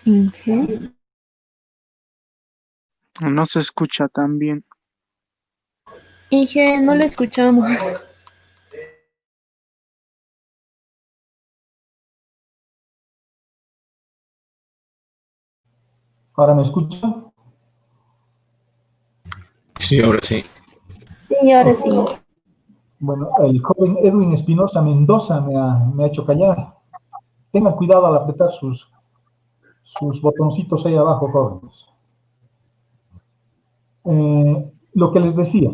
Inge. No se escucha tan bien. Inge, no le escuchamos. ¿Ahora me escuchan? Sí, ahora sí. Sí, ahora sí. Bueno, el joven Edwin Espinosa Mendoza me ha hecho callar. Tengan cuidado al apretar sus botoncitos ahí abajo, jóvenes. Lo que les decía,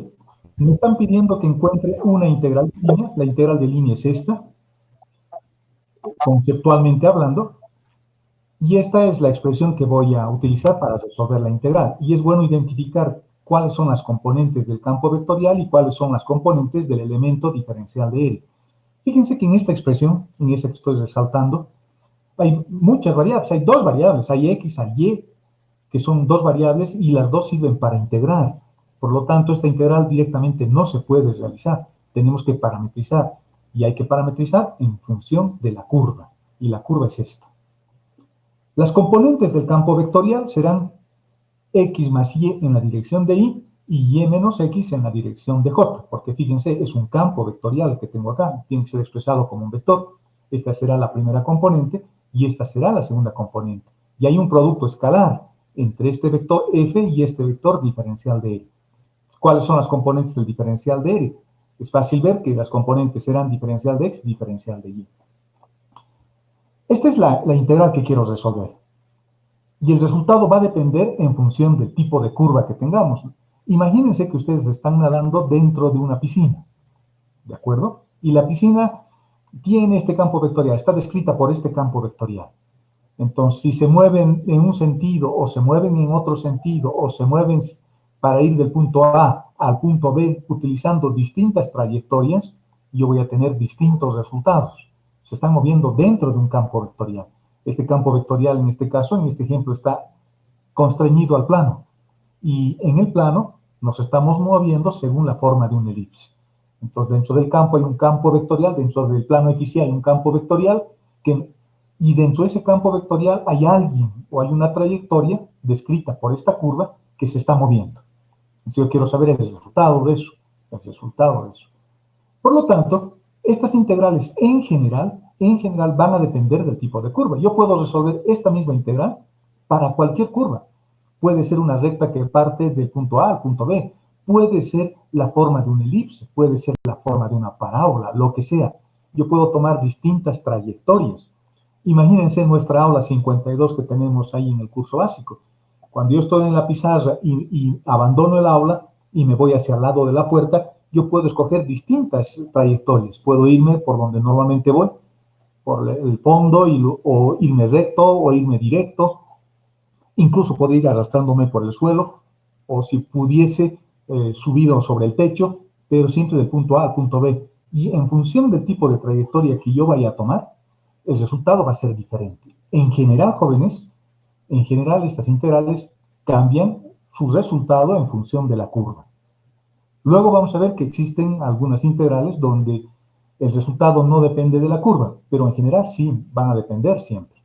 me están pidiendo que encuentre una integral de línea. La integral de línea es esta, conceptualmente hablando, y esta es la expresión que voy a utilizar para resolver la integral. Y es bueno identificar cuáles son las componentes del campo vectorial y cuáles son las componentes del elemento diferencial de él. Fíjense que en esta expresión, en esa que estoy resaltando, hay muchas variables, hay dos variables, hay x, hay y, que son dos variables y las dos sirven para integrar. Por lo tanto, esta integral directamente no se puede realizar. Tenemos que parametrizar y hay que parametrizar en función de la curva. Y la curva es esta. Las componentes del campo vectorial serán x más y en la dirección de y menos x en la dirección de j, porque fíjense, es un campo vectorial el que tengo acá, tiene que ser expresado como un vector. Esta será la primera componente y esta será la segunda componente. Y hay un producto escalar entre este vector f y este vector diferencial de L. ¿Cuáles son las componentes del diferencial de L? Es fácil ver que las componentes serán diferencial de x y diferencial de y. Esta es la integral que quiero resolver. Y el resultado va a depender en función del tipo de curva que tengamos. Imagínense que ustedes están nadando dentro de una piscina, ¿de acuerdo? Y la piscina tiene este campo vectorial, está descrita por este campo vectorial. Entonces, si se mueven en un sentido, o se mueven en otro sentido, o se mueven para ir del punto A al punto B utilizando distintas trayectorias, yo voy a tener distintos resultados. Se están moviendo dentro de un campo vectorial. Este campo vectorial, en este caso, en este ejemplo, está constreñido al plano. Y en el plano nos estamos moviendo según la forma de una elipse. Entonces, dentro del campo hay un campo vectorial, dentro del plano X hay un campo vectorial, y dentro de ese campo vectorial hay alguien o hay una trayectoria descrita por esta curva que se está moviendo. Entonces, yo quiero saber el resultado de eso, el resultado de eso. Por lo tanto, estas integrales en general van a depender del tipo de curva. Yo puedo resolver esta misma integral para cualquier curva. Puede ser una recta que parte del punto A al punto B. Puede ser la forma de una elipse. Puede ser la forma de una parábola, lo que sea. Yo puedo tomar distintas trayectorias. Imagínense nuestra aula 52 que tenemos ahí en el curso básico. Cuando yo estoy en la pizarra y abandono el aula y me voy hacia el lado de la puerta, yo puedo escoger distintas trayectorias. Puedo irme por donde normalmente voy, por el fondo, o irme recto, o irme directo. Incluso puedo ir arrastrándome por el suelo, o si pudiese, subido sobre el techo, pero siempre del punto A al punto B. Y en función del tipo de trayectoria que yo vaya a tomar, el resultado va a ser diferente. En general, jóvenes, en general estas integrales cambian su resultado en función de la curva. Luego vamos a ver que existen algunas integrales donde el resultado no depende de la curva, pero en general sí van a depender siempre.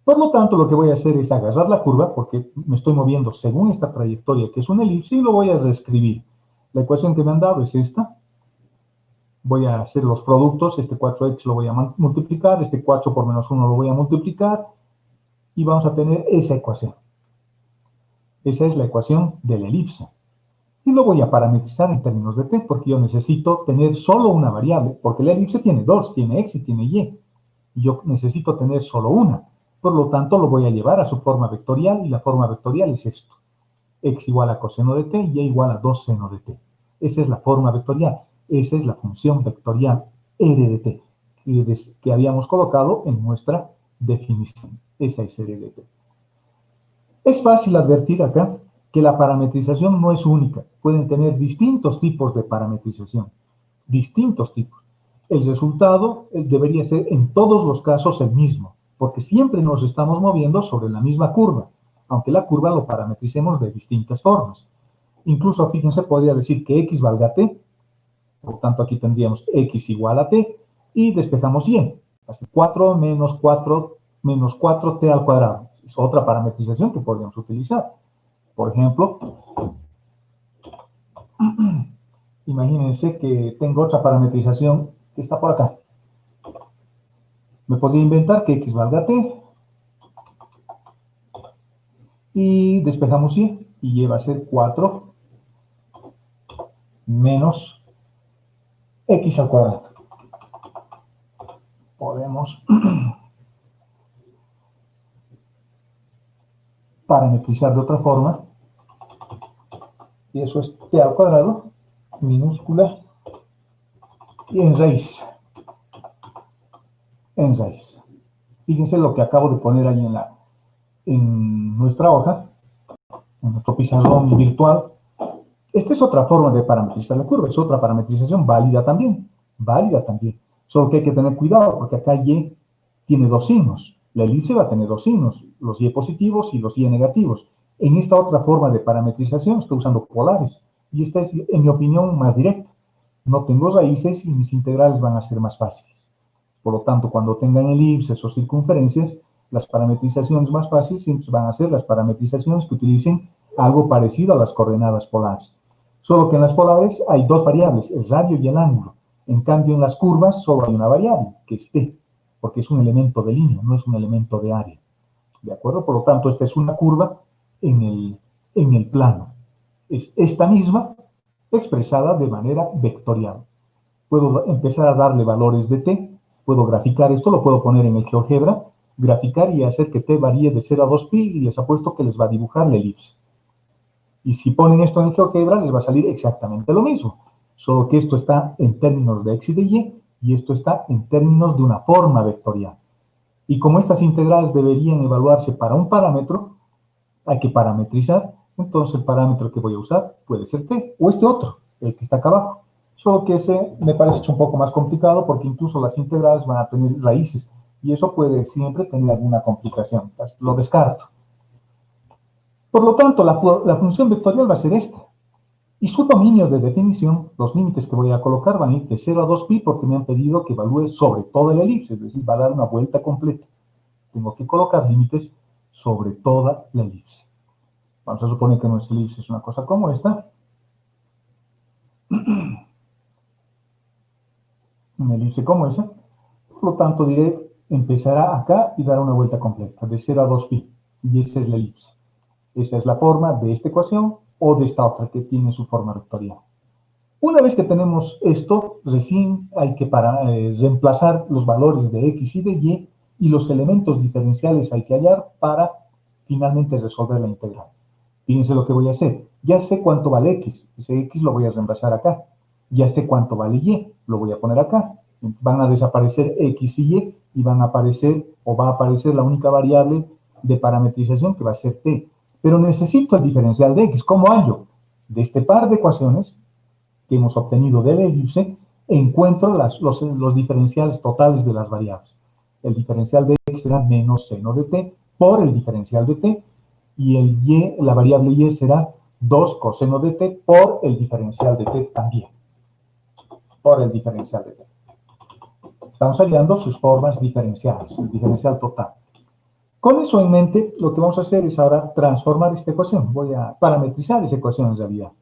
Por lo tanto, lo que voy a hacer es agarrar la curva, porque me estoy moviendo según esta trayectoria, que es una elipse, y lo voy a reescribir. La ecuación que me han dado es esta. Voy a hacer los productos, este 4x lo voy a multiplicar, este 4 por menos 1 lo voy a multiplicar, y vamos a tener esa ecuación. Esa es la ecuación de la elipse. Y lo voy a parametrizar en términos de t, porque yo necesito tener solo una variable, porque la elipse tiene dos, tiene x y tiene y. Y yo necesito tener solo una. Por lo tanto, lo voy a llevar a su forma vectorial, y la forma vectorial es esto. X igual a coseno de t y y igual a 2 seno de t. Esa es la forma vectorial. Esa es la función vectorial r de t, que habíamos colocado en nuestra definición. Esa es r de t. Es fácil advertir acá que la parametrización no es única. Pueden tener distintos tipos de parametrización. Distintos tipos. El resultado debería ser en todos los casos el mismo, porque siempre nos estamos moviendo sobre la misma curva, aunque la curva lo parametricemos de distintas formas. Incluso, fíjense, podría decir que x valga t, por tanto aquí tendríamos x igual a t, y despejamos y. Así 4 menos 4 menos 4t al cuadrado. Es otra parametrización que podríamos utilizar. Por ejemplo, imagínense que tengo otra parametrización que está por acá. Me podría inventar que x valga t y despejamos y va a ser 4 menos x al cuadrado. Podemos parametrizar de otra forma, y eso es t al cuadrado, minúscula, y en raíz. Fíjense lo que acabo de poner ahí en nuestra hoja, en nuestro pizarrón virtual. Esta es otra forma de parametrizar la curva, es otra parametrización válida también, Solo que hay que tener cuidado, porque acá y tiene dos signos. La elipse va a tener dos signos, los y positivos y los y negativos. En esta otra forma de parametrización estoy usando polares, y esta es, en mi opinión, más directa. No tengo raíces y mis integrales van a ser más fáciles. Por lo tanto, cuando tengan elipses o circunferencias, las parametrizaciones más fáciles siempre van a ser las parametrizaciones que utilicen algo parecido a las coordenadas polares. Solo que en las polares hay dos variables, el radio y el ángulo. En cambio, en las curvas solo hay una variable, que es t, porque es un elemento de línea, no es un elemento de área. ¿De acuerdo? Por lo tanto, esta es una curva en el plano. Es esta misma expresada de manera vectorial. Puedo empezar a darle valores de t, puedo graficar esto, lo puedo poner en el GeoGebra, graficar y hacer que t varíe de 0 a 2pi, y les apuesto que les va a dibujar la elipse. Y si ponen esto en el GeoGebra, les va a salir exactamente lo mismo, solo que esto está en términos de x y de y esto está en términos de una forma vectorial. Y como estas integrales deberían evaluarse para un parámetro, hay que parametrizar, entonces el parámetro que voy a usar puede ser t, o este otro, el que está acá abajo. Solo que ese me parece un poco más complicado, porque incluso las integrales van a tener raíces, y eso puede siempre tener alguna complicación. Entonces, lo descarto. Por lo tanto, la función vectorial va a ser esta. Y su dominio de definición, los límites que voy a colocar van a ir de 0 a 2pi, porque me han pedido que evalúe sobre toda la elipse, es decir, va a dar una vuelta completa. Tengo que colocar límites sobre toda la elipse. Vamos a suponer que nuestra elipse es una cosa como esta. Una elipse como esa. Por lo tanto, diré, empezará acá y dará una vuelta completa, de 0 a 2pi. Y esa es la elipse. Esa es la forma de esta ecuación o de esta otra que tiene su forma vectorial. Una vez que tenemos esto, recién hay que reemplazar los valores de x y de y los elementos diferenciales hay que hallar para finalmente resolver la integral. Fíjense lo que voy a hacer. Ya sé cuánto vale x. Ese x lo voy a reemplazar acá. Ya sé cuánto vale y. Lo voy a poner acá. Van a desaparecer x y van a aparecer, o va a aparecer la única variable de parametrización que va a ser t. Pero necesito el diferencial de x. ¿Cómo hallo? De este par de ecuaciones que hemos obtenido de la elipse, encuentro los diferenciales totales de las variables. El diferencial de x será menos seno de t por el diferencial de t, y el y, la variable y será 2 coseno de t por el diferencial de t también. Por el diferencial de t. Estamos hallando sus formas diferenciales, el diferencial total. Con eso en mente, lo que vamos a hacer es ahora transformar esta ecuación. Voy a parametrizar esa ecuación en realidad.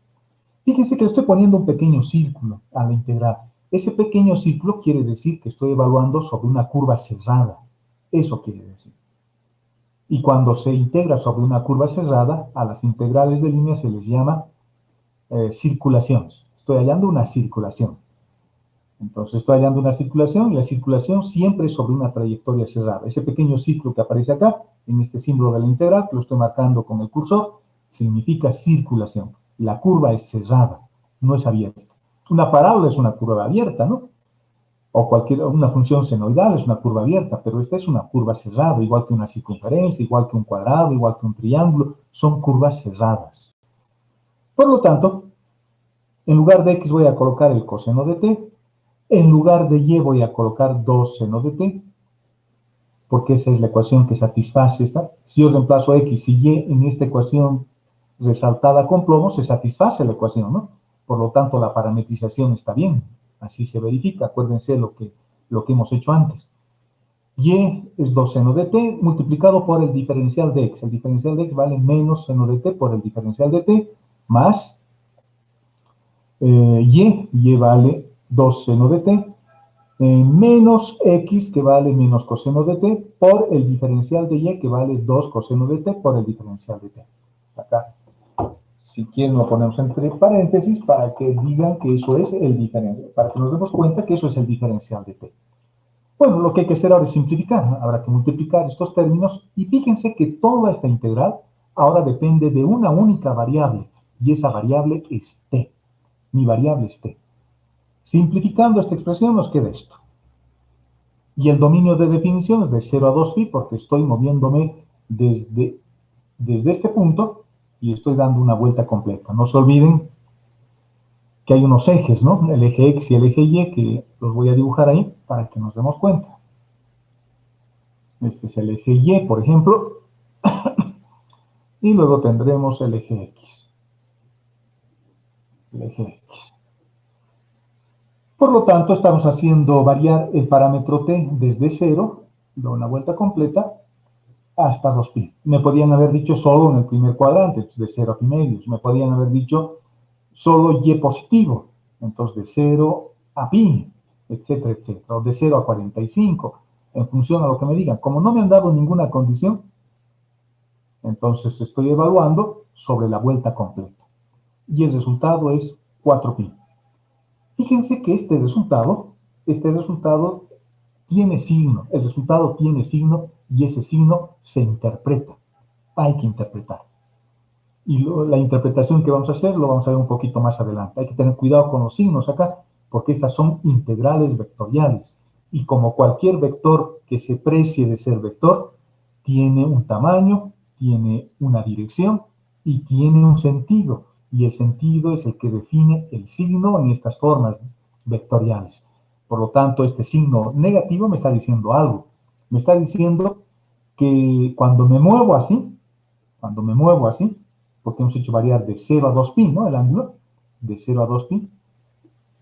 Fíjense que le estoy poniendo un pequeño círculo a la integral. Ese pequeño círculo quiere decir que estoy evaluando sobre una curva cerrada. Eso quiere decir. Y cuando se integra sobre una curva cerrada, a las integrales de línea se les llama circulaciones. Estoy hallando una circulación. Entonces estoy hallando una circulación, y la circulación siempre es sobre una trayectoria cerrada. Ese pequeño ciclo que aparece acá, en este símbolo de la integral, que lo estoy marcando con el cursor, significa circulación. La curva es cerrada, no es abierta. Una parábola es una curva abierta, ¿no? O una función senoidal es una curva abierta, pero esta es una curva cerrada, igual que una circunferencia, igual que un cuadrado, igual que un triángulo, son curvas cerradas. Por lo tanto, en lugar de x voy a colocar el coseno de t, en lugar de y voy a colocar 2 seno de t, porque esa es la ecuación que satisface esta. Si yo reemplazo x y y en esta ecuación resaltada con plomo, se satisface la ecuación, ¿no? Por lo tanto, la parametrización está bien. Así se verifica. Acuérdense lo que hemos hecho antes. Y es 2 seno de t multiplicado por el diferencial de x. El diferencial de x vale menos seno de t por el diferencial de t más y vale 2 seno de t menos x que vale menos coseno de t por el diferencial de y que vale 2 coseno de t por el diferencial de t. Acá, si quieren lo ponemos entre paréntesis para que digan que eso es el diferencial, para que nos demos cuenta que eso es el diferencial de t. Bueno, lo que hay que hacer ahora es simplificar, ¿no? Habrá que multiplicar estos términos y fíjense que toda esta integral ahora depende de una única variable y esa variable es t. Mi variable es t. Simplificando esta expresión nos queda esto. Y el dominio de definición es de 0 a 2pi porque estoy moviéndome desde este punto y estoy dando una vuelta completa. No se olviden que hay unos ejes, ¿no? El eje X y el eje Y que los voy a dibujar ahí para que nos demos cuenta. Este es el eje Y, por ejemplo, y luego tendremos el eje X. El eje X. Por lo tanto, estamos haciendo variar el parámetro t desde 0, de una vuelta completa, hasta 2pi. Me podían haber dicho solo en el primer cuadrante, de 0 a pi medios. Me podían haber dicho solo y positivo, entonces de 0 a pi, etcétera, etcétera. O de 0 a 45, en función a lo que me digan. Como no me han dado ninguna condición, entonces estoy evaluando sobre la vuelta completa. Y el resultado es 4pi. Fíjense que este resultado tiene signo. El resultado tiene signo y ese signo se interpreta. Hay que interpretar. Y la interpretación que vamos a hacer lo vamos a ver un poquito más adelante. Hay que tener cuidado con los signos acá, porque estas son integrales vectoriales. Y como cualquier vector que se precie de ser vector, tiene un tamaño, tiene una dirección y tiene un sentido. Y el sentido es el que define el signo en estas formas vectoriales. Por lo tanto, este signo negativo me está diciendo algo. Me está diciendo que cuando me muevo así, porque hemos hecho variar de 0 a 2pi, ¿no? El ángulo, de 0 a 2pi.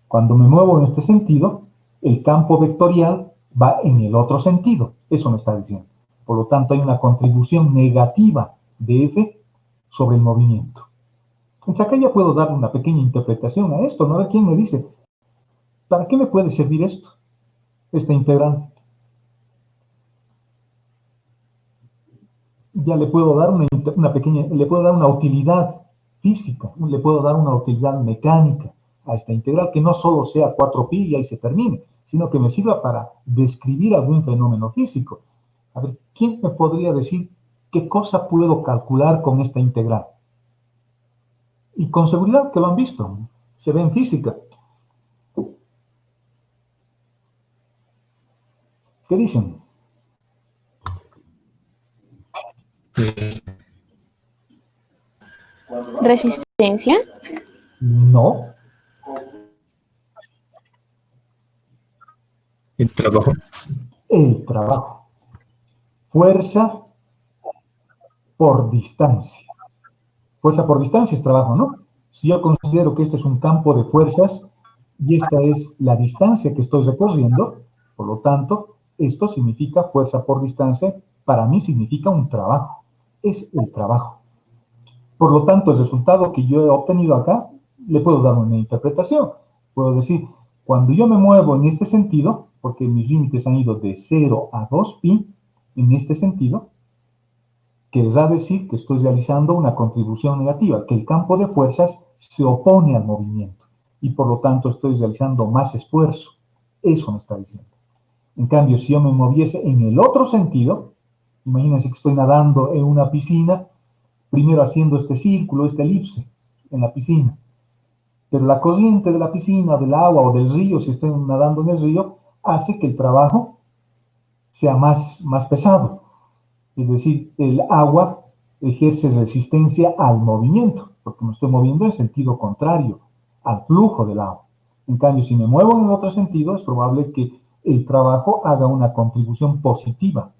Cuando me muevo en este sentido, el campo vectorial va en el otro sentido. Eso me está diciendo. Por lo tanto, hay una contribución negativa de f sobre el movimiento. Entonces, acá ya puedo dar una pequeña interpretación a esto, ¿no? A ver quién me dice, ¿para qué me puede servir esto? Esta integral. Ya le puedo dar le puedo dar una utilidad física, le puedo dar una utilidad mecánica a esta integral, que no solo sea 4pi y ahí se termine, sino que me sirva para describir algún fenómeno físico. A ver, ¿quién me podría decir qué cosa puedo calcular con esta integral? Y con seguridad que lo han visto, se ve en física. ¿Qué dicen? Resistencia. No. El trabajo. El trabajo. Fuerza por distancia. Fuerza por distancia es trabajo, ¿no? Si yo considero que este es un campo de fuerzas y esta es la distancia que estoy recorriendo, por lo tanto, esto significa fuerza por distancia, para mí significa un trabajo. Es el trabajo. Por lo tanto, el resultado que yo he obtenido acá, le puedo dar una interpretación. Puedo decir, cuando yo me muevo en este sentido, porque mis límites han ido de 0 a 2pi, en este sentido, querrá decir que estoy realizando una contribución negativa, que el campo de fuerzas se opone al movimiento y por lo tanto estoy realizando más esfuerzo. Eso me está diciendo. En cambio, si yo me moviese en el otro sentido, imagínense que estoy nadando en una piscina, primero haciendo este círculo, esta elipse en la piscina, pero la corriente de la piscina, del agua o del río, si estoy nadando en el río, hace que el trabajo sea más pesado. Es decir, el agua ejerce resistencia al movimiento, porque me estoy moviendo en sentido contrario al flujo del agua. En cambio, si me muevo en el otro sentido, es probable que el trabajo haga una contribución positiva.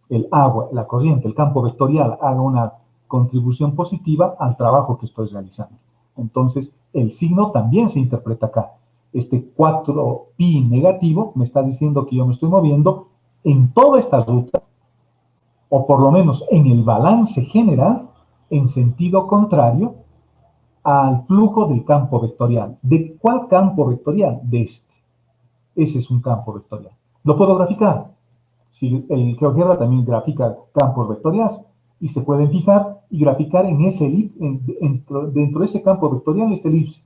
El agua, la corriente, el campo vectorial haga una contribución positiva al trabajo que estoy realizando. Entonces, el signo también se interpreta acá. Este 4pi negativo me está diciendo que yo me estoy moviendo en toda esta ruta, o por lo menos en el balance general, en sentido contrario al flujo del campo vectorial. ¿De cuál campo vectorial? De este. Ese es un campo vectorial. Lo puedo graficar. Si el GeoGebra también grafica campos vectoriales y se pueden fijar y graficar en ese dentro de ese campo vectorial este elipse.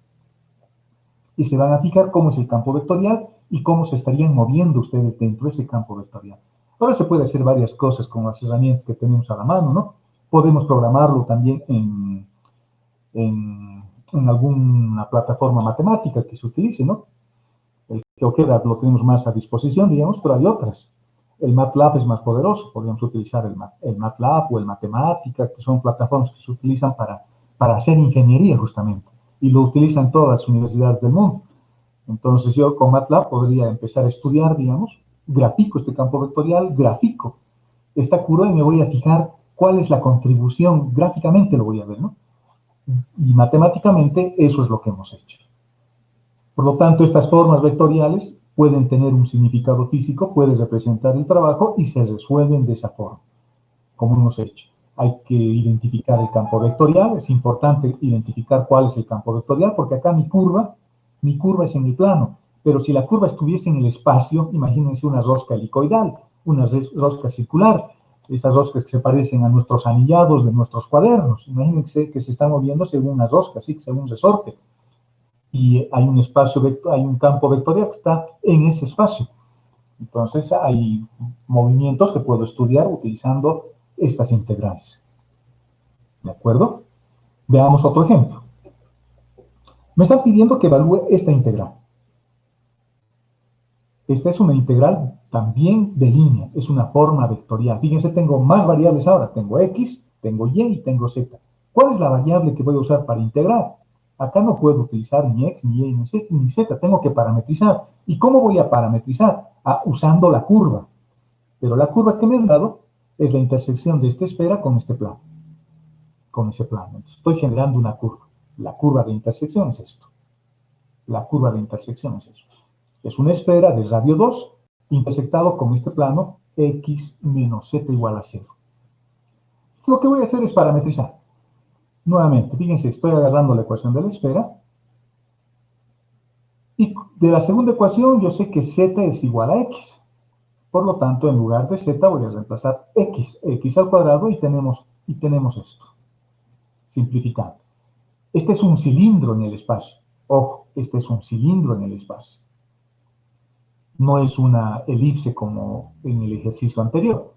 Y se van a fijar cómo es el campo vectorial y cómo se estarían moviendo ustedes dentro de ese campo vectorial. Ahora se puede hacer varias cosas con las herramientas que tenemos a la mano, ¿no? Podemos programarlo también en alguna plataforma matemática que se utilice, ¿no? El GeoGebra lo tenemos más a disposición, digamos, pero hay otras. El MATLAB es más poderoso, podríamos utilizar el MATLAB o el Matemática, que son plataformas que se utilizan para hacer ingeniería justamente, y lo utilizan todas las universidades del mundo. Entonces yo con MATLAB podría empezar a estudiar, digamos, grafico este campo vectorial, grafico esta curva y me voy a fijar cuál es la contribución, gráficamente lo voy a ver, ¿no? Y matemáticamente eso es lo que hemos hecho. Por lo tanto, estas formas vectoriales pueden tener un significado físico, puede representar el trabajo y se resuelven de esa forma, como hemos hecho. Hay que identificar el campo vectorial, es importante identificar cuál es el campo vectorial, porque acá mi curva es en el plano, pero si la curva estuviese en el espacio, imagínense una rosca helicoidal, una rosca circular, esas roscas que se parecen a nuestros anillados de nuestros cuadernos, imagínense que se está moviendo según una rosca, ¿sí? Según un resorte. Y hay un hay un campo vectorial que está en ese espacio. Entonces hay movimientos que puedo estudiar utilizando estas integrales. ¿De acuerdo? Veamos otro ejemplo. Me están pidiendo que evalúe esta integral. Esta es una integral también de línea, es una forma vectorial. Fíjense, tengo más variables ahora. Tengo X, tengo Y y tengo Z. ¿Cuál es la variable que voy a usar para integrar? Acá no puedo utilizar ni X, ni Y, ni Z, tengo que parametrizar. ¿Y cómo voy a parametrizar? Usando la curva. Pero la curva que me han dado es la intersección de esta esfera con este plano. Con ese plano. Entonces, estoy generando una curva. La curva de intersección es esto. La curva de intersección es eso. Es una esfera de radio 2 intersectado con este plano X menos Z igual a 0. Lo que voy a hacer es parametrizar. Nuevamente, fíjense, estoy agarrando la ecuación de la esfera. Y de la segunda ecuación yo sé que Z es igual a X. Por lo tanto, en lugar de Z voy a reemplazar X al cuadrado y tenemos esto. Simplificando. Este es un cilindro en el espacio. Ojo, este es un cilindro en el espacio. No es una elipse como en el ejercicio anterior.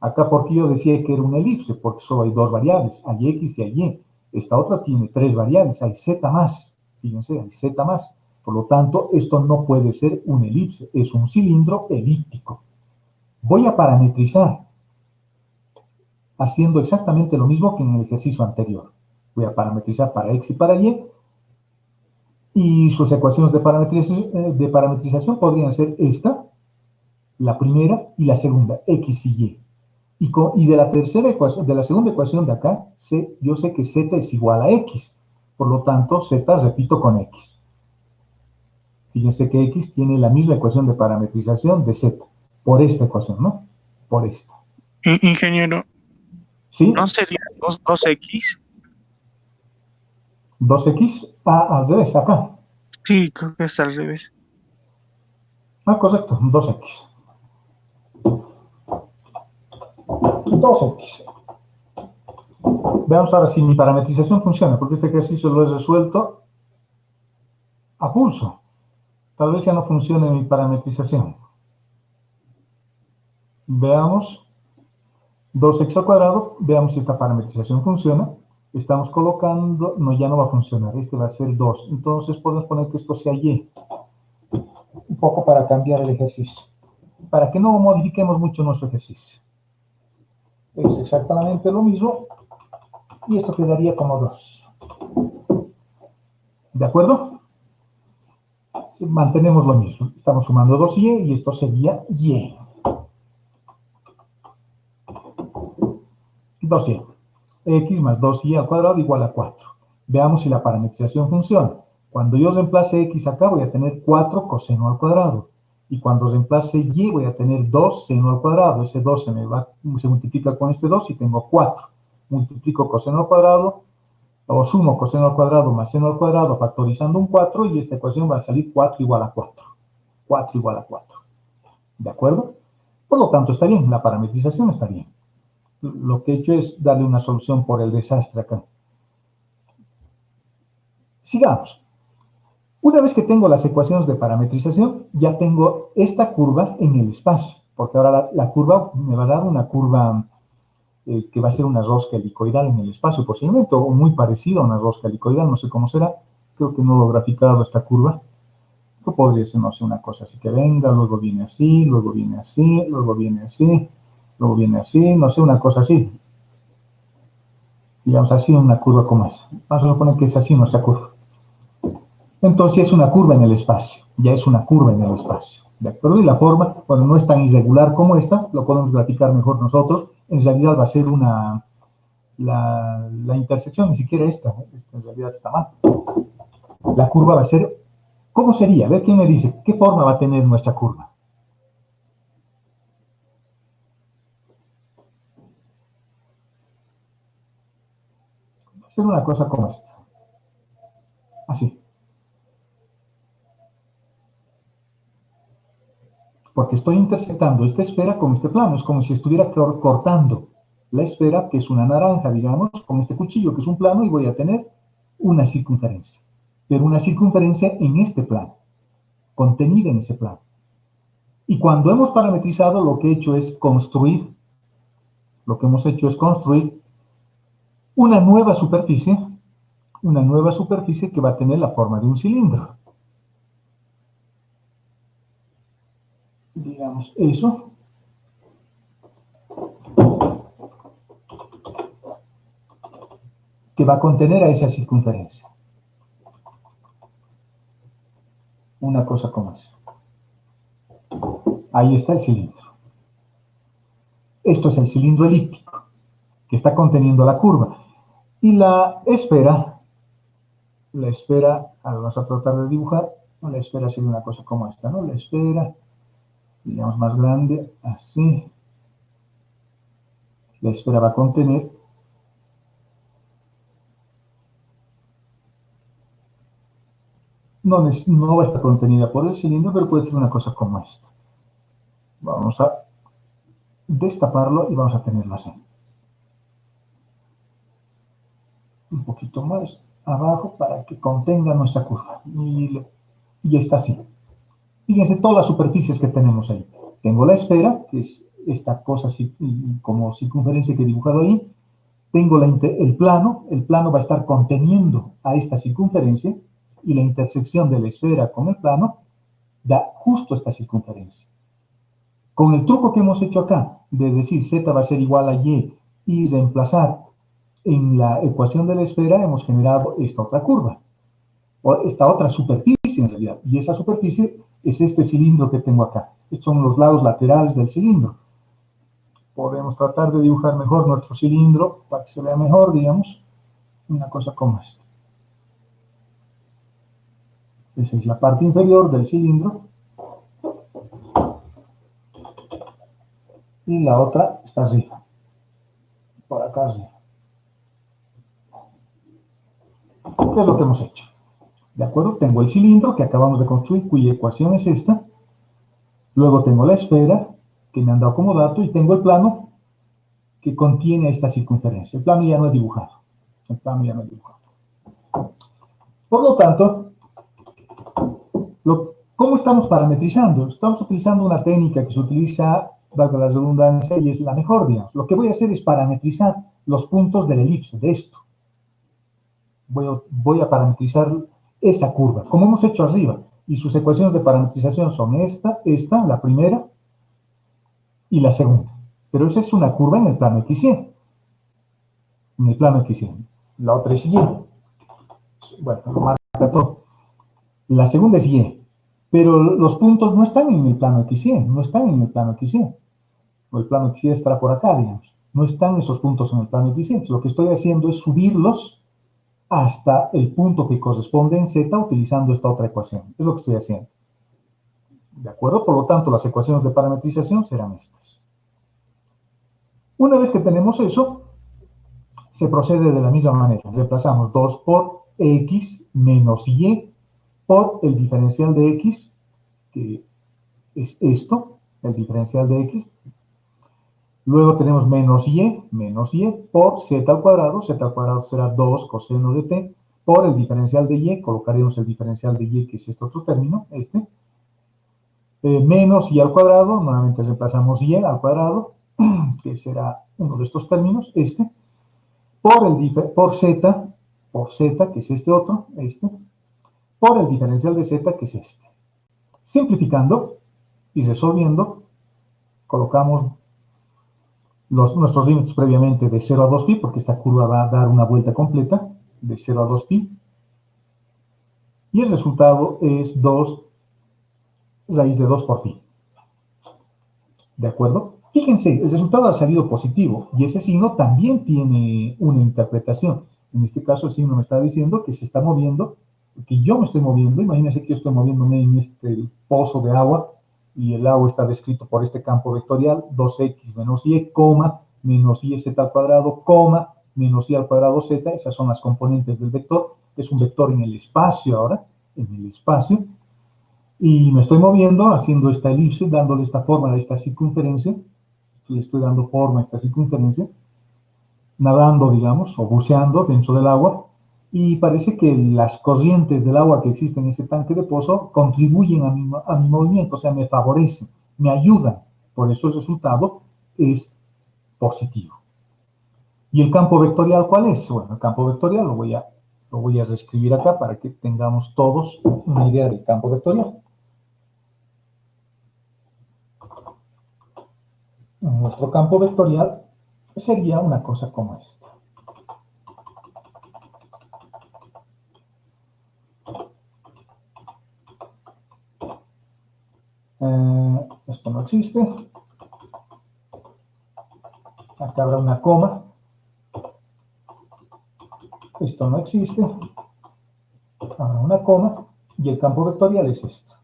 Acá, ¿por qué yo decía que era una elipse? Porque solo hay dos variables, hay X y hay Y. Esta otra tiene tres variables, hay Z más. Fíjense, hay Z más. Por lo tanto, esto no puede ser una elipse, es un cilindro elíptico. Voy a parametrizar, haciendo exactamente lo mismo que en el ejercicio anterior. Voy a parametrizar para X y para Y, y sus ecuaciones de parametrización podrían ser esta, la primera y la segunda, X y Y. Y de la tercera ecuación, de la segunda ecuación de acá, yo sé que Z es igual a X. Por lo tanto, Z repito con X. Fíjense que X tiene la misma ecuación de parametrización de Z. Por esta ecuación, ¿no? Por esta. Ingeniero, ¿Sí? ¿no sería 2X? 2X, al revés, acá. Sí, creo que es al revés. Correcto, 2X. 2X. Veamos ahora si mi parametrización funciona, porque este ejercicio lo he resuelto a pulso. Tal vez ya no funcione mi parametrización. Veamos 2x al cuadrado, veamos si esta parametrización funciona. Estamos colocando, no, ya no va a funcionar, este va a ser 2. Entonces podemos poner que esto sea y. Un poco para cambiar el ejercicio. Para que no modifiquemos mucho nuestro ejercicio. Es exactamente lo mismo. Y esto quedaría como 2. ¿De acuerdo? Mantenemos lo mismo. Estamos sumando 2y y esto sería y. 2y. X más 2y al cuadrado igual a 4. Veamos si la parametrización funciona. Cuando yo reemplace x acá voy a tener 4 coseno al cuadrado. Y cuando reemplace y voy a tener 2 seno al cuadrado. Ese 2 se multiplica con este 2 y tengo 4. Multiplico coseno al cuadrado, o sumo coseno al cuadrado más seno al cuadrado factorizando un 4 y esta ecuación va a salir 4 igual a 4. 4 igual a 4. ¿De acuerdo? Por lo tanto, está bien. La parametrización está bien. Lo que he hecho es darle una solución por el desastre acá. Sigamos. Una vez que tengo las ecuaciones de parametrización, ya tengo esta curva en el espacio, porque ahora la curva me va a dar una curva que va a ser una rosca helicoidal en el espacio, posiblemente, o muy parecida a una rosca helicoidal, no sé cómo será. Creo que no lo he graficado esta curva. Pero podría ser, no sé, una cosa así que venga, luego viene así, luego viene así, luego viene así, luego viene así, no sé, una cosa así. Digamos así, una curva como esa. Vamos a suponer que es así nuestra curva. Entonces es una curva en el espacio, ya es una curva en el espacio, ¿de acuerdo? Y la forma, cuando no es tan irregular como esta, lo podemos graficar mejor nosotros, en realidad va a ser la intersección, ni siquiera esta en realidad está mal. La curva va a ser, ¿cómo sería? A ver quién me dice, ¿qué forma va a tener nuestra curva? Va a ser una cosa como esta, así. Porque estoy intersectando esta esfera con este plano. Es como si estuviera cortando la esfera, que es una naranja, digamos, con este cuchillo, que es un plano, y voy a tener una circunferencia. Pero una circunferencia en este plano, contenida en ese plano. Y cuando hemos parametrizado, lo que he hecho es construir, una nueva superficie que va a tener la forma de un cilindro. Digamos eso. Que va a contener a esa circunferencia. Una cosa como eso. Ahí está el cilindro. Esto es el cilindro elíptico, que está conteniendo la curva. Y la esfera, vamos a tratar de dibujar, la esfera sería una cosa como esta, ¿no? La esfera, digamos más grande, así. La esfera va a contener no va a estar contenida por el cilindro, pero puede ser una cosa como esta. Vamos a destaparlo y vamos a tenerlo así. Un poquito más abajo para que contenga nuestra curva. Y está así. Fíjense todas las superficies que tenemos ahí. Tengo la esfera, que es esta cosa así, como circunferencia que he dibujado ahí. Tengo el plano va a estar conteniendo a esta circunferencia y la intersección de la esfera con el plano da justo esta circunferencia. Con el truco que hemos hecho acá, de decir z va a ser igual a y reemplazar en la ecuación de la esfera, hemos generado esta otra curva, o esta otra superficie en realidad, y esa superficie es este cilindro que tengo acá. Estos son los lados laterales del cilindro. Podemos tratar de dibujar mejor nuestro cilindro para que se vea mejor, digamos, una cosa como esta. Esa es la parte inferior del cilindro. Y la otra está arriba, por acá arriba. ¿Qué es lo que hemos hecho? ¿De acuerdo? Tengo el cilindro que acabamos de construir, cuya ecuación es esta. Luego tengo la esfera, que me han dado como dato, y tengo el plano que contiene esta circunferencia. El plano ya no es dibujado. Por lo tanto, ¿cómo estamos parametrizando? Estamos utilizando una técnica que se utiliza, valga la redundancia, y es la mejor, digamos. Lo que voy a hacer es parametrizar los puntos de la elipse, de esto. Voy a parametrizar esa curva, como hemos hecho arriba. Y sus ecuaciones de parametrización son esta, la primera, y la segunda. Pero esa es una curva en el plano x100. En el plano x100. La otra es y. Bueno, lo marca todo. La segunda es y. Pero los puntos no están en el plano x100. No están en el plano x100. O el plano x100 estará por acá, digamos. No están esos puntos en el plano x100. Lo que estoy haciendo es subirlos hasta el punto que corresponde en z utilizando esta otra ecuación. Es lo que estoy haciendo. ¿De acuerdo? Por lo tanto, las ecuaciones de parametrización serán estas. Una vez que tenemos eso, se procede de la misma manera. Reemplazamos 2 por x menos y por el diferencial de x, que es esto, el diferencial de x. Luego tenemos menos y por z al cuadrado será 2 coseno de t, por el diferencial de y, colocaremos el diferencial de y, que es este otro término, este, menos y al cuadrado, nuevamente reemplazamos y al cuadrado, que será uno de estos términos, este, por z, que es este otro, este, por el diferencial de z, que es este. Simplificando y resolviendo, colocamos nuestros límites previamente de 0 a 2pi, porque esta curva va a dar una vuelta completa, de 0 a 2pi, y el resultado es 2 raíz de 2 por pi. ¿De acuerdo? Fíjense, el resultado ha salido positivo, y ese signo también tiene una interpretación. En este caso, el signo me está diciendo que se está moviendo, que yo me estoy moviendo. Imagínense que yo estoy moviéndome en este pozo de agua, y el agua está descrito por este campo vectorial, 2x menos y, menos y z al cuadrado, menos y al cuadrado z. Esas son las componentes del vector. Es un vector en el espacio ahora, en el espacio. Y me estoy moviendo, haciendo esta elipse, dándole esta forma a esta circunferencia. Le estoy dando forma a esta circunferencia, nadando, digamos, o buceando dentro del agua. Y parece que las corrientes del agua que existen en ese tanque de pozo contribuyen a mi movimiento, o sea, me favorecen, me ayudan. Por eso el resultado es positivo. ¿Y el campo vectorial cuál es? Bueno, el campo vectorial lo voy a reescribir acá para que tengamos todos una idea del campo vectorial. Nuestro campo vectorial sería una cosa como esta. Esto no existe. Acá habrá una coma. Esto no existe. Habrá una coma. Y el campo vectorial es esto.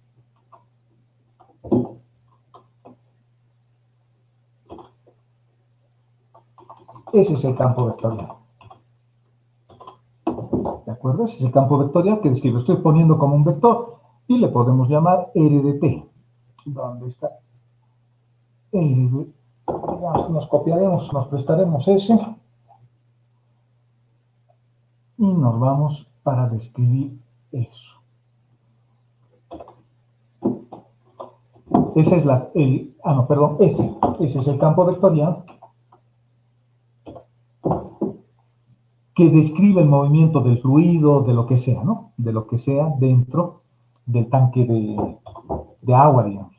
Ese es el campo vectorial. ¿De acuerdo? Ese es el campo vectorial que describe. Lo estoy poniendo como un vector y le podemos llamar R de t. ¿Dónde está? R de, digamos, nos copiaremos, nos prestaremos ese y nos vamos para describir eso. Esa es F. Ese es el campo vectorial que describe el movimiento del fluido, de lo que sea, ¿no? De lo que sea dentro del tanque de agua, digamos.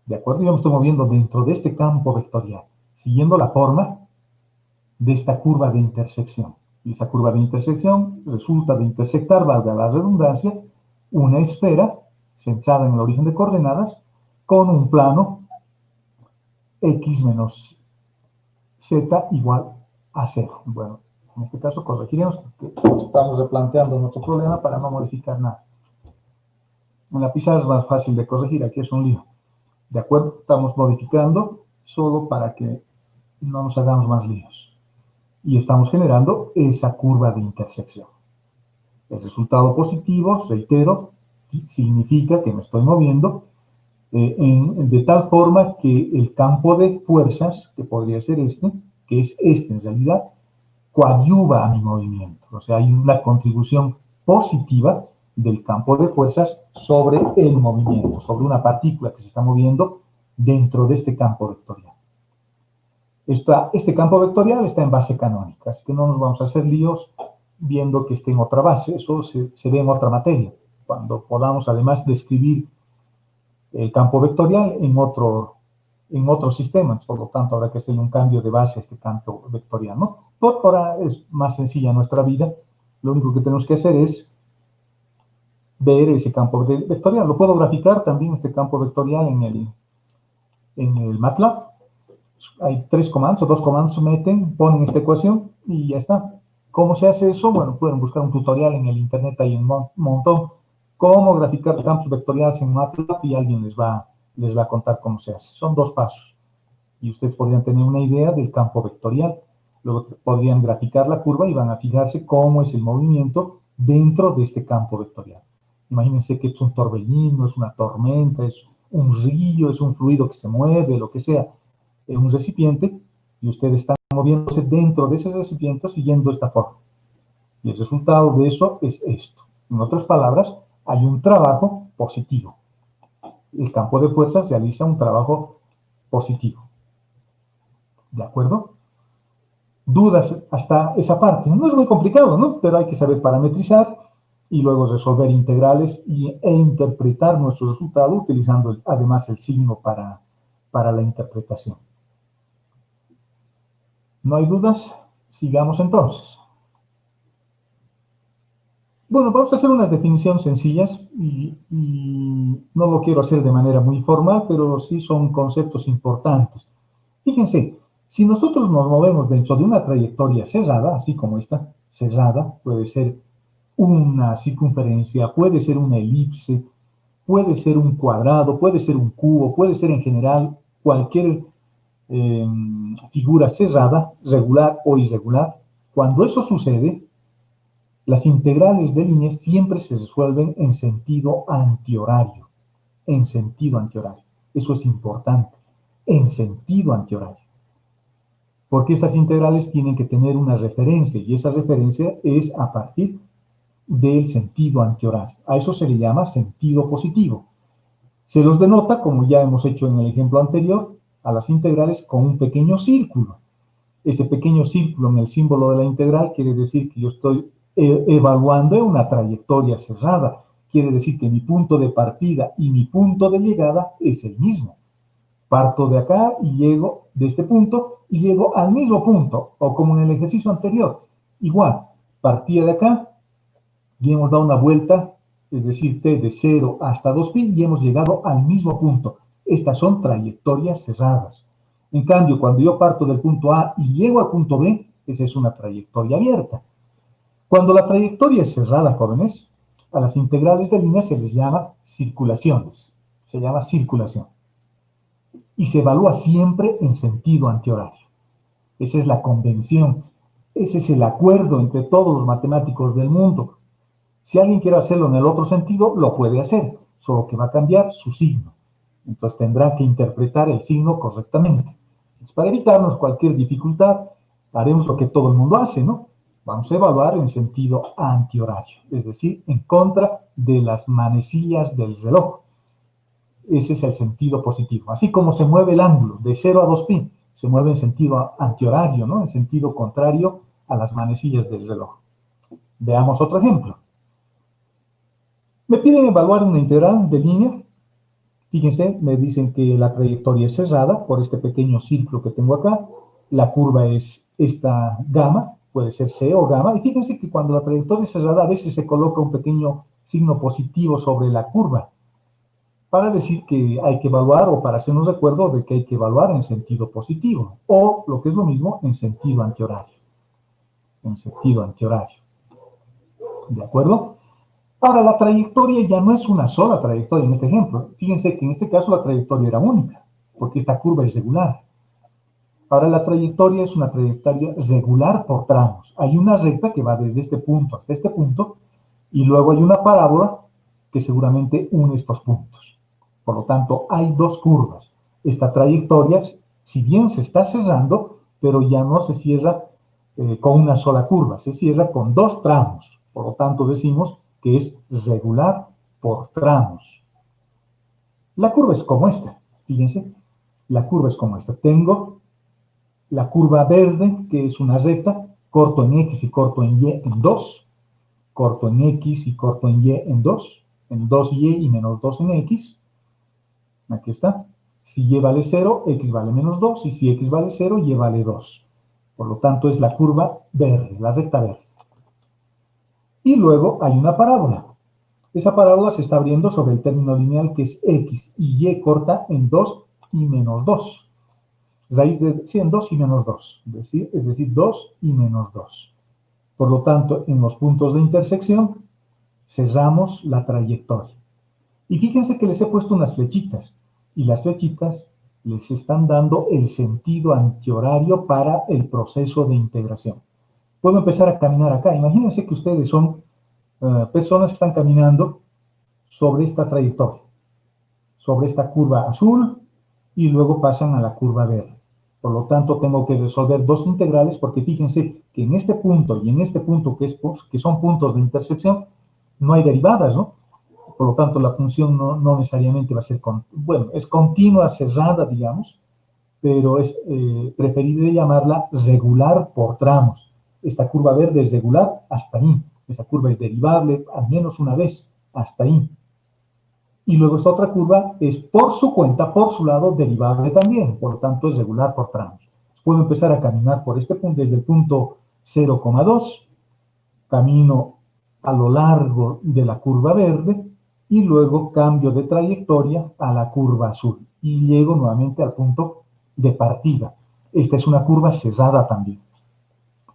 ¿De acuerdo? Yo me estoy moviendo dentro de este campo vectorial, siguiendo la forma de esta curva de intersección. Y esa curva de intersección resulta de intersectar, valga la redundancia, una esfera centrada en el origen de coordenadas con un plano x menos z igual a 0. Bueno, en este caso corregiremos porque estamos replanteando nuestro problema para no modificar nada. En la pizarra es más fácil de corregir, aquí es un lío. ¿De acuerdo? Estamos modificando solo para que no nos hagamos más líos. Y estamos generando esa curva de intersección. El resultado positivo, reitero, significa que me estoy moviendo de tal forma que el campo de fuerzas, que podría ser este, que es este en realidad, coadyuva a mi movimiento. O sea, hay una contribución positiva del campo de fuerzas sobre el movimiento, sobre una partícula que se está moviendo dentro de este campo vectorial. Este campo vectorial está en base canónica, así que no nos vamos a hacer líos viendo que esté en otra base. Eso se ve en otra materia, cuando podamos además describir el campo vectorial en otro sistema. Por lo tanto, habrá que hacer un cambio de base a este campo vectorial, ¿no? Por ahora es más sencilla nuestra vida. Lo único que tenemos que hacer es ver ese campo vectorial. Lo puedo graficar también, este campo vectorial, en el MATLAB. Hay 3 comandos o 2 comandos, ponen esta ecuación y ya está. ¿Cómo se hace eso? Bueno, pueden buscar un tutorial en el internet, hay un montón. cómo graficar campos vectoriales en MATLAB y alguien les va a contar cómo se hace. Son 2 pasos. Y ustedes podrían tener una idea del campo vectorial. Luego podrían graficar la curva y van a fijarse cómo es el movimiento dentro de este campo vectorial. Imagínense que es un torbellino, es una tormenta, es un río, es un fluido que se mueve, lo que sea, en un recipiente, y ustedes están moviéndose dentro de ese recipiente siguiendo esta forma. Y el resultado de eso es esto. En otras palabras, hay un trabajo positivo. El campo de fuerzas realiza un trabajo positivo. ¿De acuerdo? Dudas hasta esa parte. No es muy complicado, ¿no? Pero hay que saber parametrizar y luego resolver integrales e interpretar nuestro resultado utilizando además el signo para la interpretación. ¿No hay dudas? Sigamos entonces. Bueno, vamos a hacer unas definiciones sencillas y no lo quiero hacer de manera muy formal, pero sí son conceptos importantes. Fíjense, si nosotros nos movemos dentro de una trayectoria cerrada, así como esta, cerrada, puede ser una circunferencia, puede ser una elipse, puede ser un cuadrado, puede ser un cubo, puede ser en general cualquier figura cerrada, regular o irregular. Cuando eso sucede, las integrales de línea siempre se resuelven en sentido antihorario. En sentido antihorario. Eso es importante. En sentido antihorario. Porque estas integrales tienen que tener una referencia y esa referencia es a partir del sentido antihorario. A eso se le llama sentido positivo. Se los denota, como ya hemos hecho en el ejemplo anterior, a las integrales con un pequeño círculo. Ese pequeño círculo en el símbolo de la integral quiere decir que yo estoy evaluando una trayectoria cerrada. Quiere decir que mi punto de partida y mi punto de llegada es el mismo. Parto de acá y llego de este punto y llego al mismo punto, o como en el ejercicio anterior. Igual, partía de acá y hemos dado una vuelta, es decir, t de 0 hasta 2pi y hemos llegado al mismo punto. Estas son trayectorias cerradas. En cambio, cuando yo parto del punto A y llego al punto B, esa es una trayectoria abierta. Cuando la trayectoria es cerrada, jóvenes, a las integrales de línea se les llama circulaciones. Se llama circulación. Y se evalúa siempre en sentido antihorario. Esa es la convención. Ese es el acuerdo entre todos los matemáticos del mundo. Si alguien quiere hacerlo en el otro sentido, lo puede hacer, solo que va a cambiar su signo. Entonces tendrá que interpretar el signo correctamente. Entonces, para evitarnos cualquier dificultad, haremos lo que todo el mundo hace, ¿no? Vamos a evaluar en sentido antihorario, es decir, en contra de las manecillas del reloj. Ese es el sentido positivo. Así como se mueve el ángulo de 0 a 2pi, se mueve en sentido antihorario, ¿no? En sentido contrario a las manecillas del reloj. Veamos otro ejemplo. Me piden evaluar una integral de línea. Fíjense, me dicen que la trayectoria es cerrada por este pequeño círculo que tengo acá. La curva es esta gamma, puede ser C o gamma. Y fíjense que cuando la trayectoria es cerrada, a veces se coloca un pequeño signo positivo sobre la curva, para decir que hay que evaluar o para hacernos recuerdo de que hay que evaluar en sentido positivo, o lo que es lo mismo, en sentido antihorario. En sentido antihorario. ¿De acuerdo? Ahora, la trayectoria ya no es una sola trayectoria en este ejemplo. Fíjense que en este caso la trayectoria era única, porque esta curva es regular. Ahora, la trayectoria es una trayectoria regular por tramos. Hay una recta que va desde este punto hasta este punto, y luego hay una parábola que seguramente une estos puntos. Por lo tanto, hay dos curvas. Esta trayectoria, si bien se está cerrando, pero ya no se cierra con una sola curva, se cierra con dos tramos. Por lo tanto, decimos que es regular por tramos. La curva es como esta, fíjense, la curva es como esta. Tengo la curva verde, que es una recta, corto en X y corto en Y en 2, corto en X y corto en Y en 2, en 2Y y menos 2 en X. Aquí está. Si Y vale 0, X vale menos 2, y si X vale 0, Y vale 2. Por lo tanto, es la curva verde, la recta verde. Y luego hay una parábola. Esa parábola se está abriendo sobre el término lineal que es X, y Y corta en 2 y menos 2. Raíz de, sí, en 2 y menos 2, es decir, 2 y menos 2. Por lo tanto, en los puntos de intersección cerramos la trayectoria. Y fíjense que les he puesto unas flechitas, y las flechitas les están dando el sentido antihorario para el proceso de integración. Puedo empezar a caminar acá. Imagínense que ustedes son personas que están caminando sobre esta trayectoria, sobre esta curva azul, y luego pasan a la curva verde. Por lo tanto, tengo que resolver dos integrales, porque fíjense que en este punto y en este punto, que son puntos de intersección, no hay derivadas, ¿no? Por lo tanto, la función no necesariamente va a ser, bueno, es continua, cerrada, digamos, pero es preferible llamarla regular por tramos. Esta curva verde es regular hasta ahí. Esa curva es derivable al menos una vez, hasta ahí. Y luego esta otra curva es por su cuenta, por su lado, derivable también. Por lo tanto, es regular por tramos. Puedo empezar a caminar por este punto, desde el punto 0,2, camino a lo largo de la curva verde, y luego cambio de trayectoria a la curva azul. Y llego nuevamente al punto de partida. Esta es una curva cerrada también.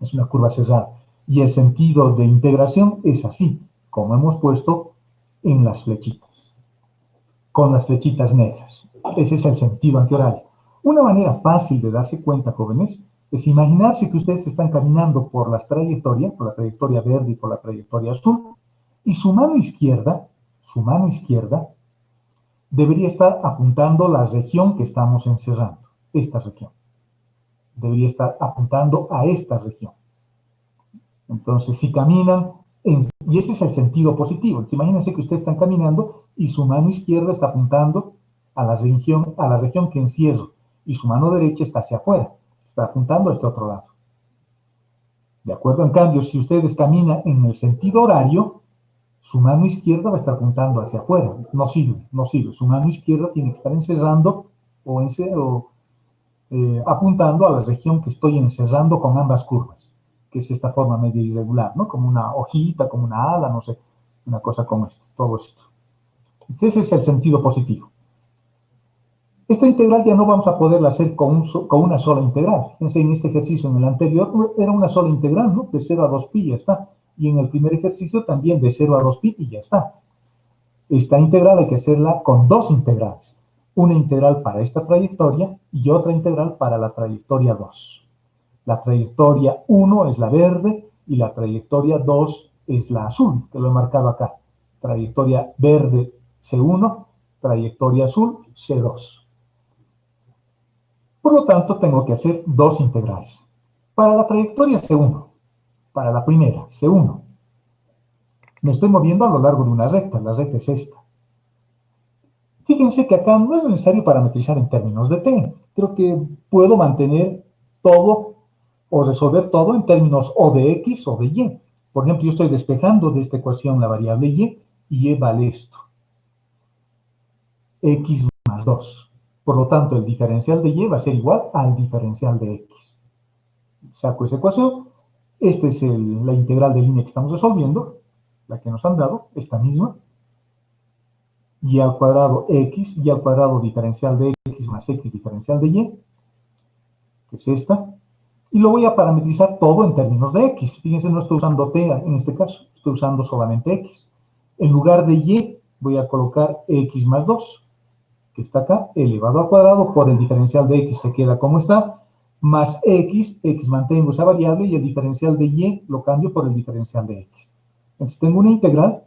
Es una curva cerrada. Y el sentido de integración es así, como hemos puesto en las flechitas, con las flechitas negras. Ese es el sentido antihorario. Una manera fácil de darse cuenta, jóvenes, es imaginarse que ustedes están caminando por la trayectoria verde y por la trayectoria azul, y su mano izquierda debería estar apuntando la región que estamos encerrando, esta región. Debería estar apuntando a esta región. Entonces, si caminan, y ese es el sentido positivo. Entonces, imagínense que ustedes están caminando y su mano izquierda está apuntando a la región que encierro, y su mano derecha está hacia afuera, está apuntando a este otro lado. ¿De acuerdo? En cambio, si ustedes caminan en el sentido horario, su mano izquierda va a estar apuntando hacia afuera. No sirve, no sirve. Su mano izquierda tiene que estar encerrando o apuntando a la región que estoy encerrando con ambas curvas, que es esta forma medio irregular, ¿no? Como una hojita, como una ala, no sé, una cosa como esto, todo esto. Ese es el sentido positivo. Esta integral ya no vamos a poderla hacer con una sola integral. Fíjense, en este ejercicio, en el anterior, era una sola integral, ¿no? De 0 a 2pi y ya está. Y en el primer ejercicio también de 0 a 2pi y ya está. Esta integral hay que hacerla con dos integrales. Una integral para esta trayectoria y otra integral para la trayectoria 2. La trayectoria 1 es la verde y la trayectoria 2 es la azul, que lo he marcado acá. Trayectoria verde C1, trayectoria azul C2. Por lo tanto, tengo que hacer dos integrales. Para la trayectoria C1, para la primera, C1, me estoy moviendo a lo largo de una recta, la recta es esta. Fíjense que acá no es necesario parametrizar en términos de t. Creo que puedo mantener todo o resolver todo en términos o de x o de y. Por ejemplo, yo estoy despejando de esta ecuación la variable y vale esto. X más 2. Por lo tanto, el diferencial de y va a ser igual al diferencial de x. Saco esa ecuación. Esta es la integral de línea que estamos resolviendo, la que nos han dado, esta misma. Y al cuadrado x, y al cuadrado diferencial de x más x diferencial de y, que es esta. Y lo voy a parametrizar todo en términos de x. Fíjense, no estoy usando t en este caso, estoy usando solamente x. En lugar de y, voy a colocar x más 2, que está acá, elevado al cuadrado por el diferencial de x se queda como está, más x mantengo esa variable y el diferencial de y lo cambio por el diferencial de x. Entonces tengo una integral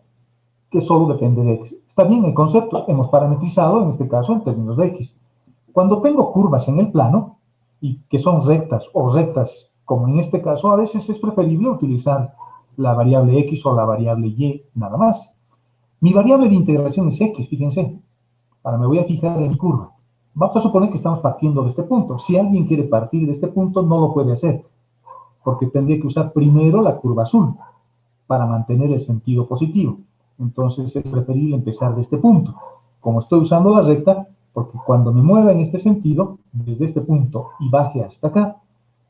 que solo depende de x. Está bien el concepto, hemos parametrizado en este caso en términos de x. Cuando tengo curvas en el plano, y que son rectas o rectas, como en este caso, a veces es preferible utilizar la variable x o la variable y nada más. Mi variable de integración es x, fíjense. Ahora me voy a fijar en mi curva. Vamos a suponer que estamos partiendo de este punto. Si alguien quiere partir de este punto, no lo puede hacer, porque tendría que usar primero la curva azul para mantener el sentido positivo. Entonces es preferible empezar de este punto. Como estoy usando la recta, porque cuando me mueva en este sentido, desde este punto y baje hasta acá,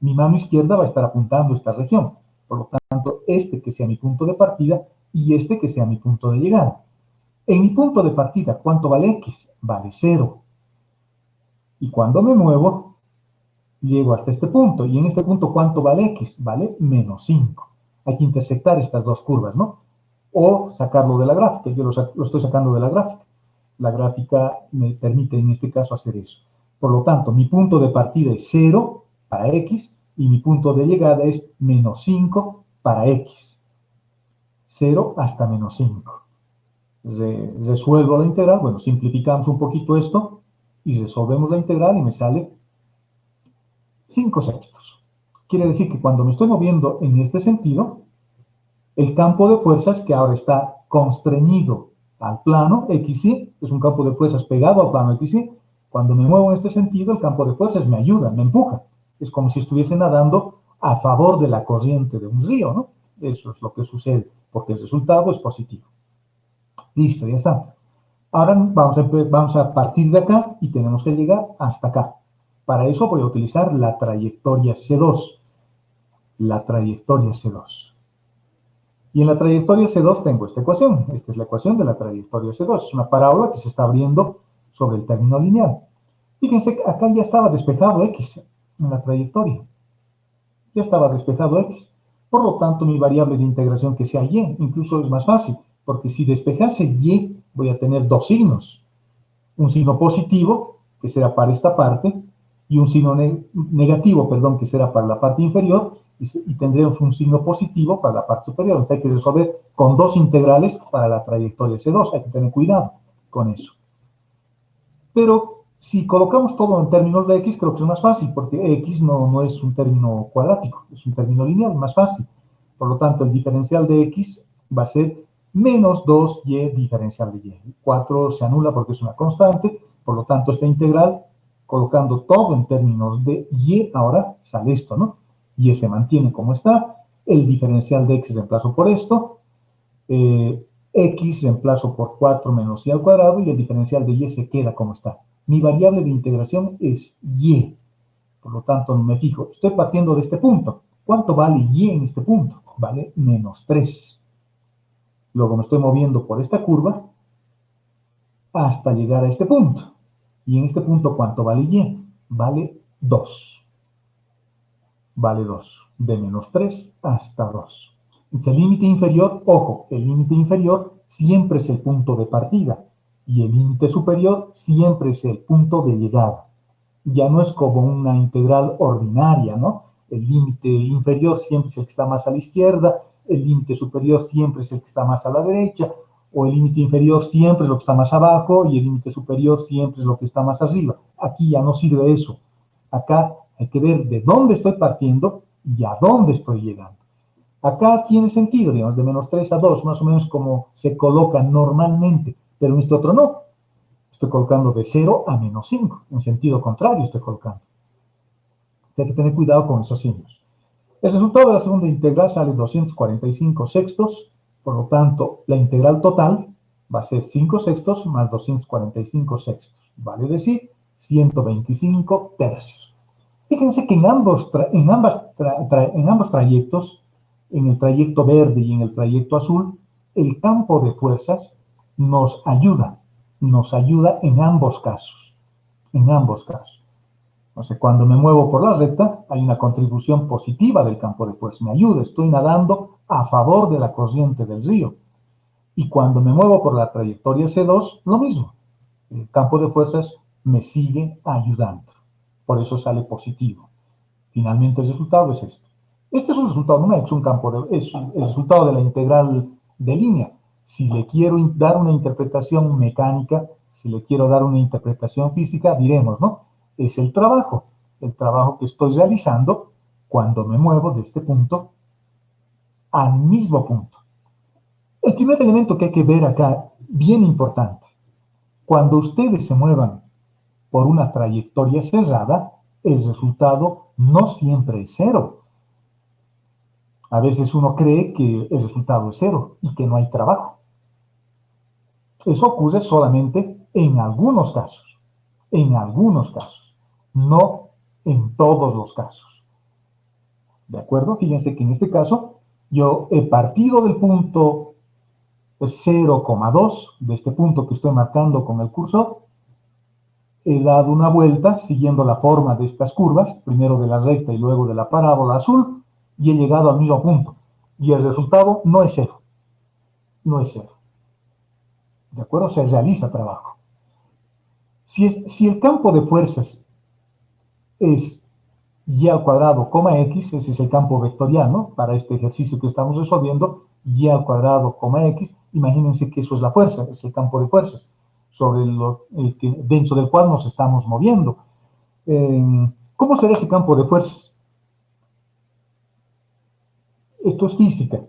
mi mano izquierda va a estar apuntando a esta región. Por lo tanto, este que sea mi punto de partida y este que sea mi punto de llegada. En mi punto de partida, ¿cuánto vale x? Vale 0. Y cuando me muevo, llego hasta este punto. Y en este punto, ¿cuánto vale x? Vale menos 5. Hay que intersectar estas dos curvas, ¿no? o sacarlo de la gráfica. Yo lo estoy sacando de la gráfica. La gráfica me permite en este caso hacer eso. Por lo tanto, mi punto de partida es 0 para x y mi punto de llegada es menos 5 para x. 0 hasta menos 5. Resuelvo la integral, bueno, simplificamos un poquito esto y resolvemos la integral y me sale 5 sextos. Quiere decir que cuando me estoy moviendo en este sentido, el campo de fuerzas que ahora está constreñido al plano XY, es un campo de fuerzas pegado al plano XY, cuando me muevo en este sentido, el campo de fuerzas me ayuda, me empuja. Es como si estuviese nadando a favor de la corriente de un río, ¿no? Eso es lo que sucede, porque el resultado es positivo. Listo, ya está. Ahora vamos a partir de acá y tenemos que llegar hasta acá. Para eso voy a utilizar la trayectoria C2. La trayectoria C2. Y en la trayectoria C2 tengo esta ecuación. Esta es la ecuación de la trayectoria C2. Es una parábola que se está abriendo sobre el término lineal. Fíjense, acá ya estaba despejado X en la trayectoria. Ya estaba despejado X. Por lo tanto, mi variable de integración que sea Y, incluso es más fácil, porque si despejase Y, voy a tener dos signos. Un signo positivo, que será para esta parte, y un signo negativo, perdón, que será para la parte inferior, y tendremos un signo positivo para la parte superior. Entonces hay que resolver con dos integrales para la trayectoria C2. Hay que tener cuidado con eso. Pero si colocamos todo en términos de X, creo que es más fácil, porque X no es un término cuadrático, es un término lineal, más fácil. Por lo tanto, el diferencial de X va a ser menos 2y diferencial de y. 4 se anula porque es una constante, por lo tanto, esta integral, colocando todo en términos de y, ahora sale esto, ¿no? Y se mantiene como está, el diferencial de x reemplazo por esto, x reemplazo por 4 menos y al cuadrado, y el diferencial de y se queda como está. Mi variable de integración es y, por lo tanto me fijo, estoy partiendo de este punto. ¿Cuánto vale y en este punto? Vale menos 3. Luego me estoy moviendo por esta curva hasta llegar a este punto. Y en este punto, ¿cuánto vale y? Vale 2. Vale 2. De menos 3 hasta 2. El límite inferior, ojo, el límite inferior siempre es el punto de partida. Y el límite superior siempre es el punto de llegada. Ya no es como una integral ordinaria, ¿no? El límite inferior siempre es el que está más a la izquierda, el límite superior siempre es el que está más a la derecha, o el límite inferior siempre es lo que está más abajo y el límite superior siempre es lo que está más arriba. Aquí ya no sirve eso. Acá hay que ver de dónde estoy partiendo y a dónde estoy llegando. Acá tiene sentido, digamos, de menos 3 a 2, más o menos como se coloca normalmente, pero en este otro no. Estoy colocando de 0 a menos 5, en sentido contrario estoy colocando. Hay que tener cuidado con esos signos. El resultado de la segunda integral sale 245 sextos, por lo tanto, la integral total va a ser 5 sextos más 245 sextos, vale decir 125 tercios. Fíjense que en ambos trayectos, en el trayecto verde y en el trayecto azul, el campo de fuerzas nos ayuda en ambos casos, Entonces, cuando me muevo por la recta, hay una contribución positiva del campo de fuerzas, me ayuda, estoy nadando a favor de la corriente del río. Y cuando me muevo por la trayectoria C2, lo mismo, el campo de fuerzas me sigue ayudando, por eso sale positivo. Finalmente el resultado es esto. Este es un resultado numérico, es el resultado de la integral de línea. Si le quiero dar una interpretación mecánica, si le quiero dar una interpretación física, diremos, ¿no? Es el trabajo que estoy realizando cuando me muevo de este punto al mismo punto. El primer elemento que hay que ver acá, bien importante, cuando ustedes se muevan por una trayectoria cerrada, el resultado no siempre es 0. A veces uno cree que el resultado es 0 y que no hay trabajo. Eso ocurre solamente en algunos casos, no en todos los casos. ¿De acuerdo? Fíjense que en este caso yo he partido del punto 0,2, de este punto que estoy marcando con el cursor, he dado una vuelta siguiendo la forma de estas curvas, primero de la recta y luego de la parábola azul, y he llegado al mismo punto. Y el resultado no es 0. no es cero. ¿De acuerdo? Se realiza trabajo. Si el campo de fuerzas es y al cuadrado, coma x, ese es el campo vectorial, para este ejercicio que estamos resolviendo, y al cuadrado, coma x, imagínense que eso es la fuerza, es el campo de fuerzas, dentro del cual nos estamos moviendo. ¿Cómo será ese campo de fuerzas? Esto es física.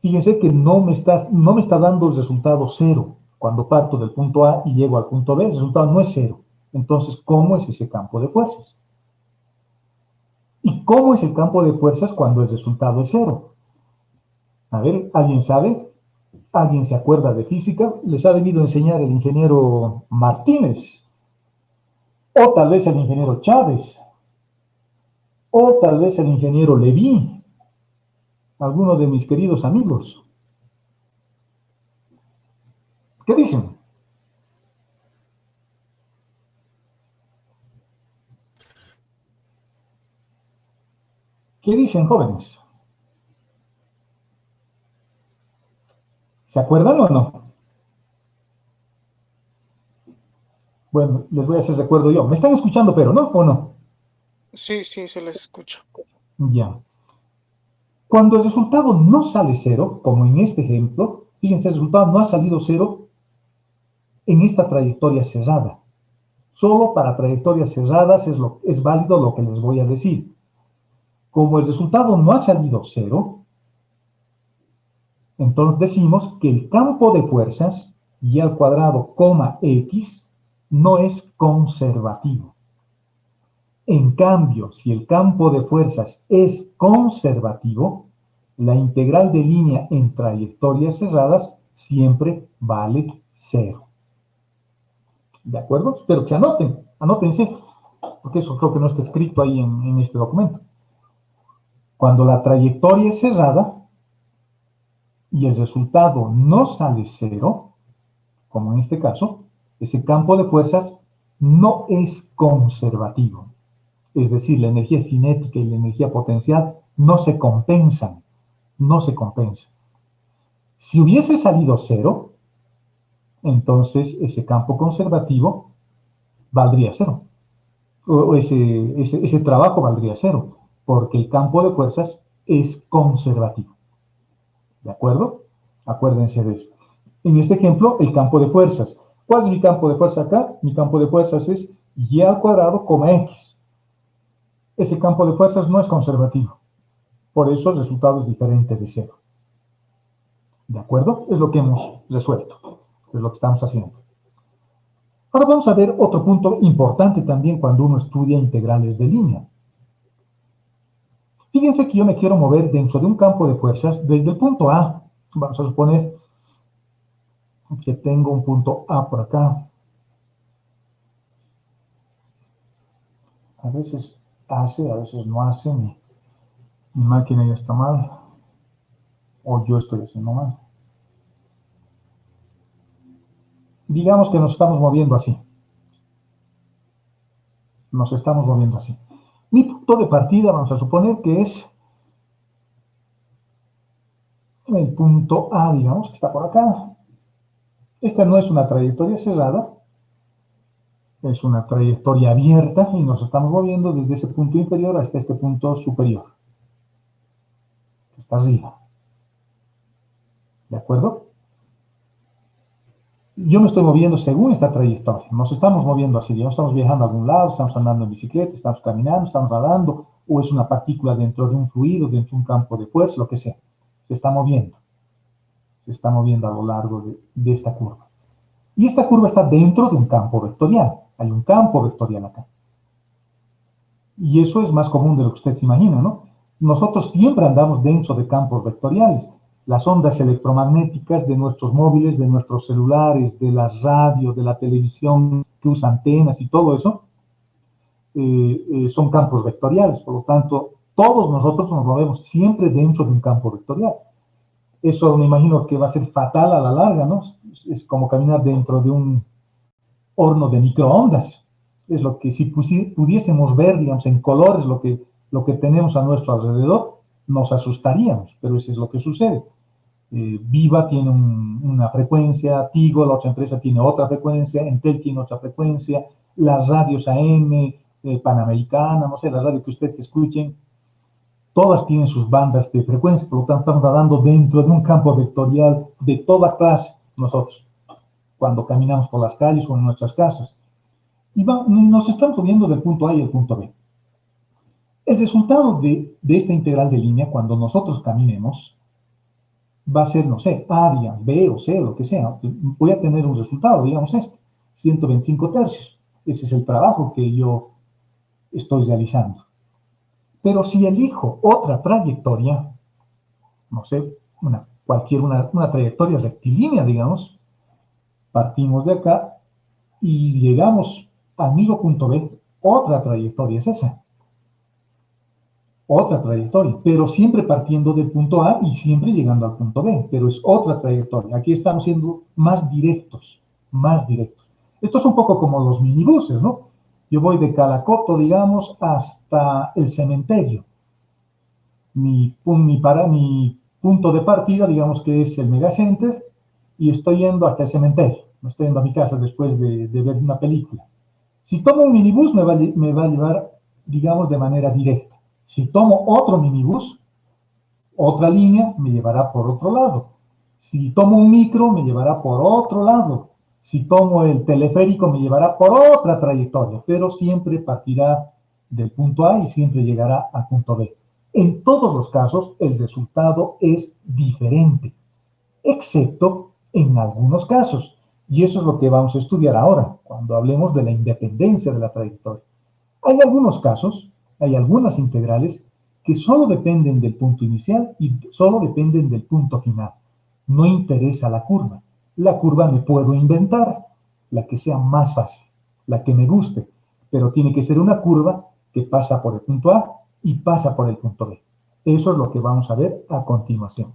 Fíjense que no me está dando el resultado cero. Cuando parto del punto A y llego al punto B, el resultado no es cero. Entonces, ¿cómo es ese campo de fuerzas? ¿Y cómo es el campo de fuerzas cuando el resultado es cero? A ver, ¿alguien sabe? ¿Alguien se acuerda de física? Les ha venido a enseñar el ingeniero Martínez, o tal vez el ingeniero Chávez, o tal vez el ingeniero Levy, alguno de mis queridos amigos. ¿Qué dicen? ¿Qué dicen, jóvenes? ¿Se acuerdan o no? Bueno, les voy a hacer recuerdo yo. ¿Me están escuchando, pero no? ¿O no? Sí, sí, se les escucha. Ya. Cuando el resultado no sale cero, como en este ejemplo, fíjense, el resultado no ha salido cero en esta trayectoria cerrada. Solo para trayectorias cerradas es válido lo que les voy a decir. Como el resultado no ha salido cero, entonces decimos que el campo de fuerzas y al cuadrado, coma x, no es conservativo. En cambio, si el campo de fuerzas es conservativo, la integral de línea en trayectorias cerradas siempre vale cero. ¿De acuerdo? Espero que se anótense, porque eso creo que no está escrito ahí en este documento. Cuando la trayectoria es cerrada y el resultado no sale cero, como en este caso, ese campo de fuerzas no es conservativo. Es decir, la energía cinética y la energía potencial no se compensan. No se compensan. Si hubiese salido cero, entonces ese campo conservativo valdría cero. O ese trabajo valdría cero, porque el campo de fuerzas es conservativo. ¿De acuerdo? Acuérdense de eso. En este ejemplo, el campo de fuerzas. ¿Cuál es mi campo de fuerza acá? Mi campo de fuerzas es y al cuadrado, coma x. Ese campo de fuerzas no es conservativo. Por eso el resultado es diferente de cero. ¿De acuerdo? Es lo que hemos resuelto. Es lo que estamos haciendo. Ahora vamos a ver otro punto importante también cuando uno estudia integrales de línea. Fíjense que yo me quiero mover dentro de un campo de fuerzas desde el punto A. Vamos a suponer que tengo un punto A por acá. A veces hace, a veces no hace. Mi máquina ya está mal. O yo estoy haciendo mal. Digamos que nos estamos moviendo así. Nos estamos moviendo así. Mi punto de partida, vamos a suponer que es el punto A, digamos, que está por acá. Esta no es una trayectoria cerrada, es una trayectoria abierta y nos estamos moviendo desde ese punto inferior hasta este punto superior, que está arriba. ¿De acuerdo? Yo me estoy moviendo según esta trayectoria. Nos estamos moviendo así, digamos, estamos viajando a algún lado, estamos andando en bicicleta, estamos caminando, estamos nadando, o es una partícula dentro de un fluido, dentro de un campo de fuerza, lo que sea. Se está moviendo. Se está moviendo a lo largo de esta curva. Y esta curva está dentro de un campo vectorial. Hay un campo vectorial acá. Y eso es más común de lo que usted se imagina, ¿no? Nosotros siempre andamos dentro de campos vectoriales. Las ondas electromagnéticas de nuestros móviles, de nuestros celulares, de las radios, de la televisión que usa antenas y todo eso, son campos vectoriales. Por lo tanto, todos nosotros nos movemos siempre dentro de un campo vectorial. Eso me imagino que va a ser fatal a la larga, ¿no? Es como caminar dentro de un horno de microondas. Es lo que si pudiésemos ver, digamos, en colores lo que tenemos a nuestro alrededor, nos asustaríamos, pero eso es lo que sucede. Viva tiene una frecuencia, Tigo, la otra empresa, tiene otra frecuencia, Entel tiene otra frecuencia, las radios AM, Panamericana, no sé, las radios que ustedes escuchen, todas tienen sus bandas de frecuencia, por lo tanto estamos nadando dentro de un campo vectorial de toda clase nosotros, cuando caminamos por las calles o en nuestras casas. Y nos estamos moviendo del punto A y el punto B. El resultado de esta integral de línea, cuando nosotros caminemos, va a ser, no sé, A, digamos, B o C, lo que sea. Voy a tener un resultado, digamos 125 tercios. Ese es el trabajo que yo estoy realizando. Pero si elijo otra trayectoria, no sé, una trayectoria rectilínea, digamos, partimos de acá y llegamos al mismo punto B, otra trayectoria es esa. Otra trayectoria, pero siempre partiendo del punto A y siempre llegando al punto B, pero es otra trayectoria. Aquí estamos siendo más directos, más directos. Esto es un poco como los minibuses, ¿no? Yo voy de Calacoto, digamos, hasta el cementerio. Mi punto de partida, digamos que es el Megacenter, y estoy yendo hasta el cementerio. No estoy yendo a mi casa después de ver una película. Si tomo un minibús, me va a llevar, digamos, de manera directa. Si tomo otro minibús, otra línea, me llevará por otro lado. Si tomo un micro, me llevará por otro lado. Si tomo el teleférico, me llevará por otra trayectoria, pero siempre partirá del punto A y siempre llegará al punto B. En todos los casos, el resultado es diferente, excepto en algunos casos. Y eso es lo que vamos a estudiar ahora, cuando hablemos de la independencia de la trayectoria. Hay algunos casos, hay algunas integrales que solo dependen del punto inicial y solo dependen del punto final. No interesa la curva. La curva me puedo inventar, la que sea más fácil, la que me guste, pero tiene que ser una curva que pasa por el punto A y pasa por el punto B. Eso es lo que vamos a ver a continuación.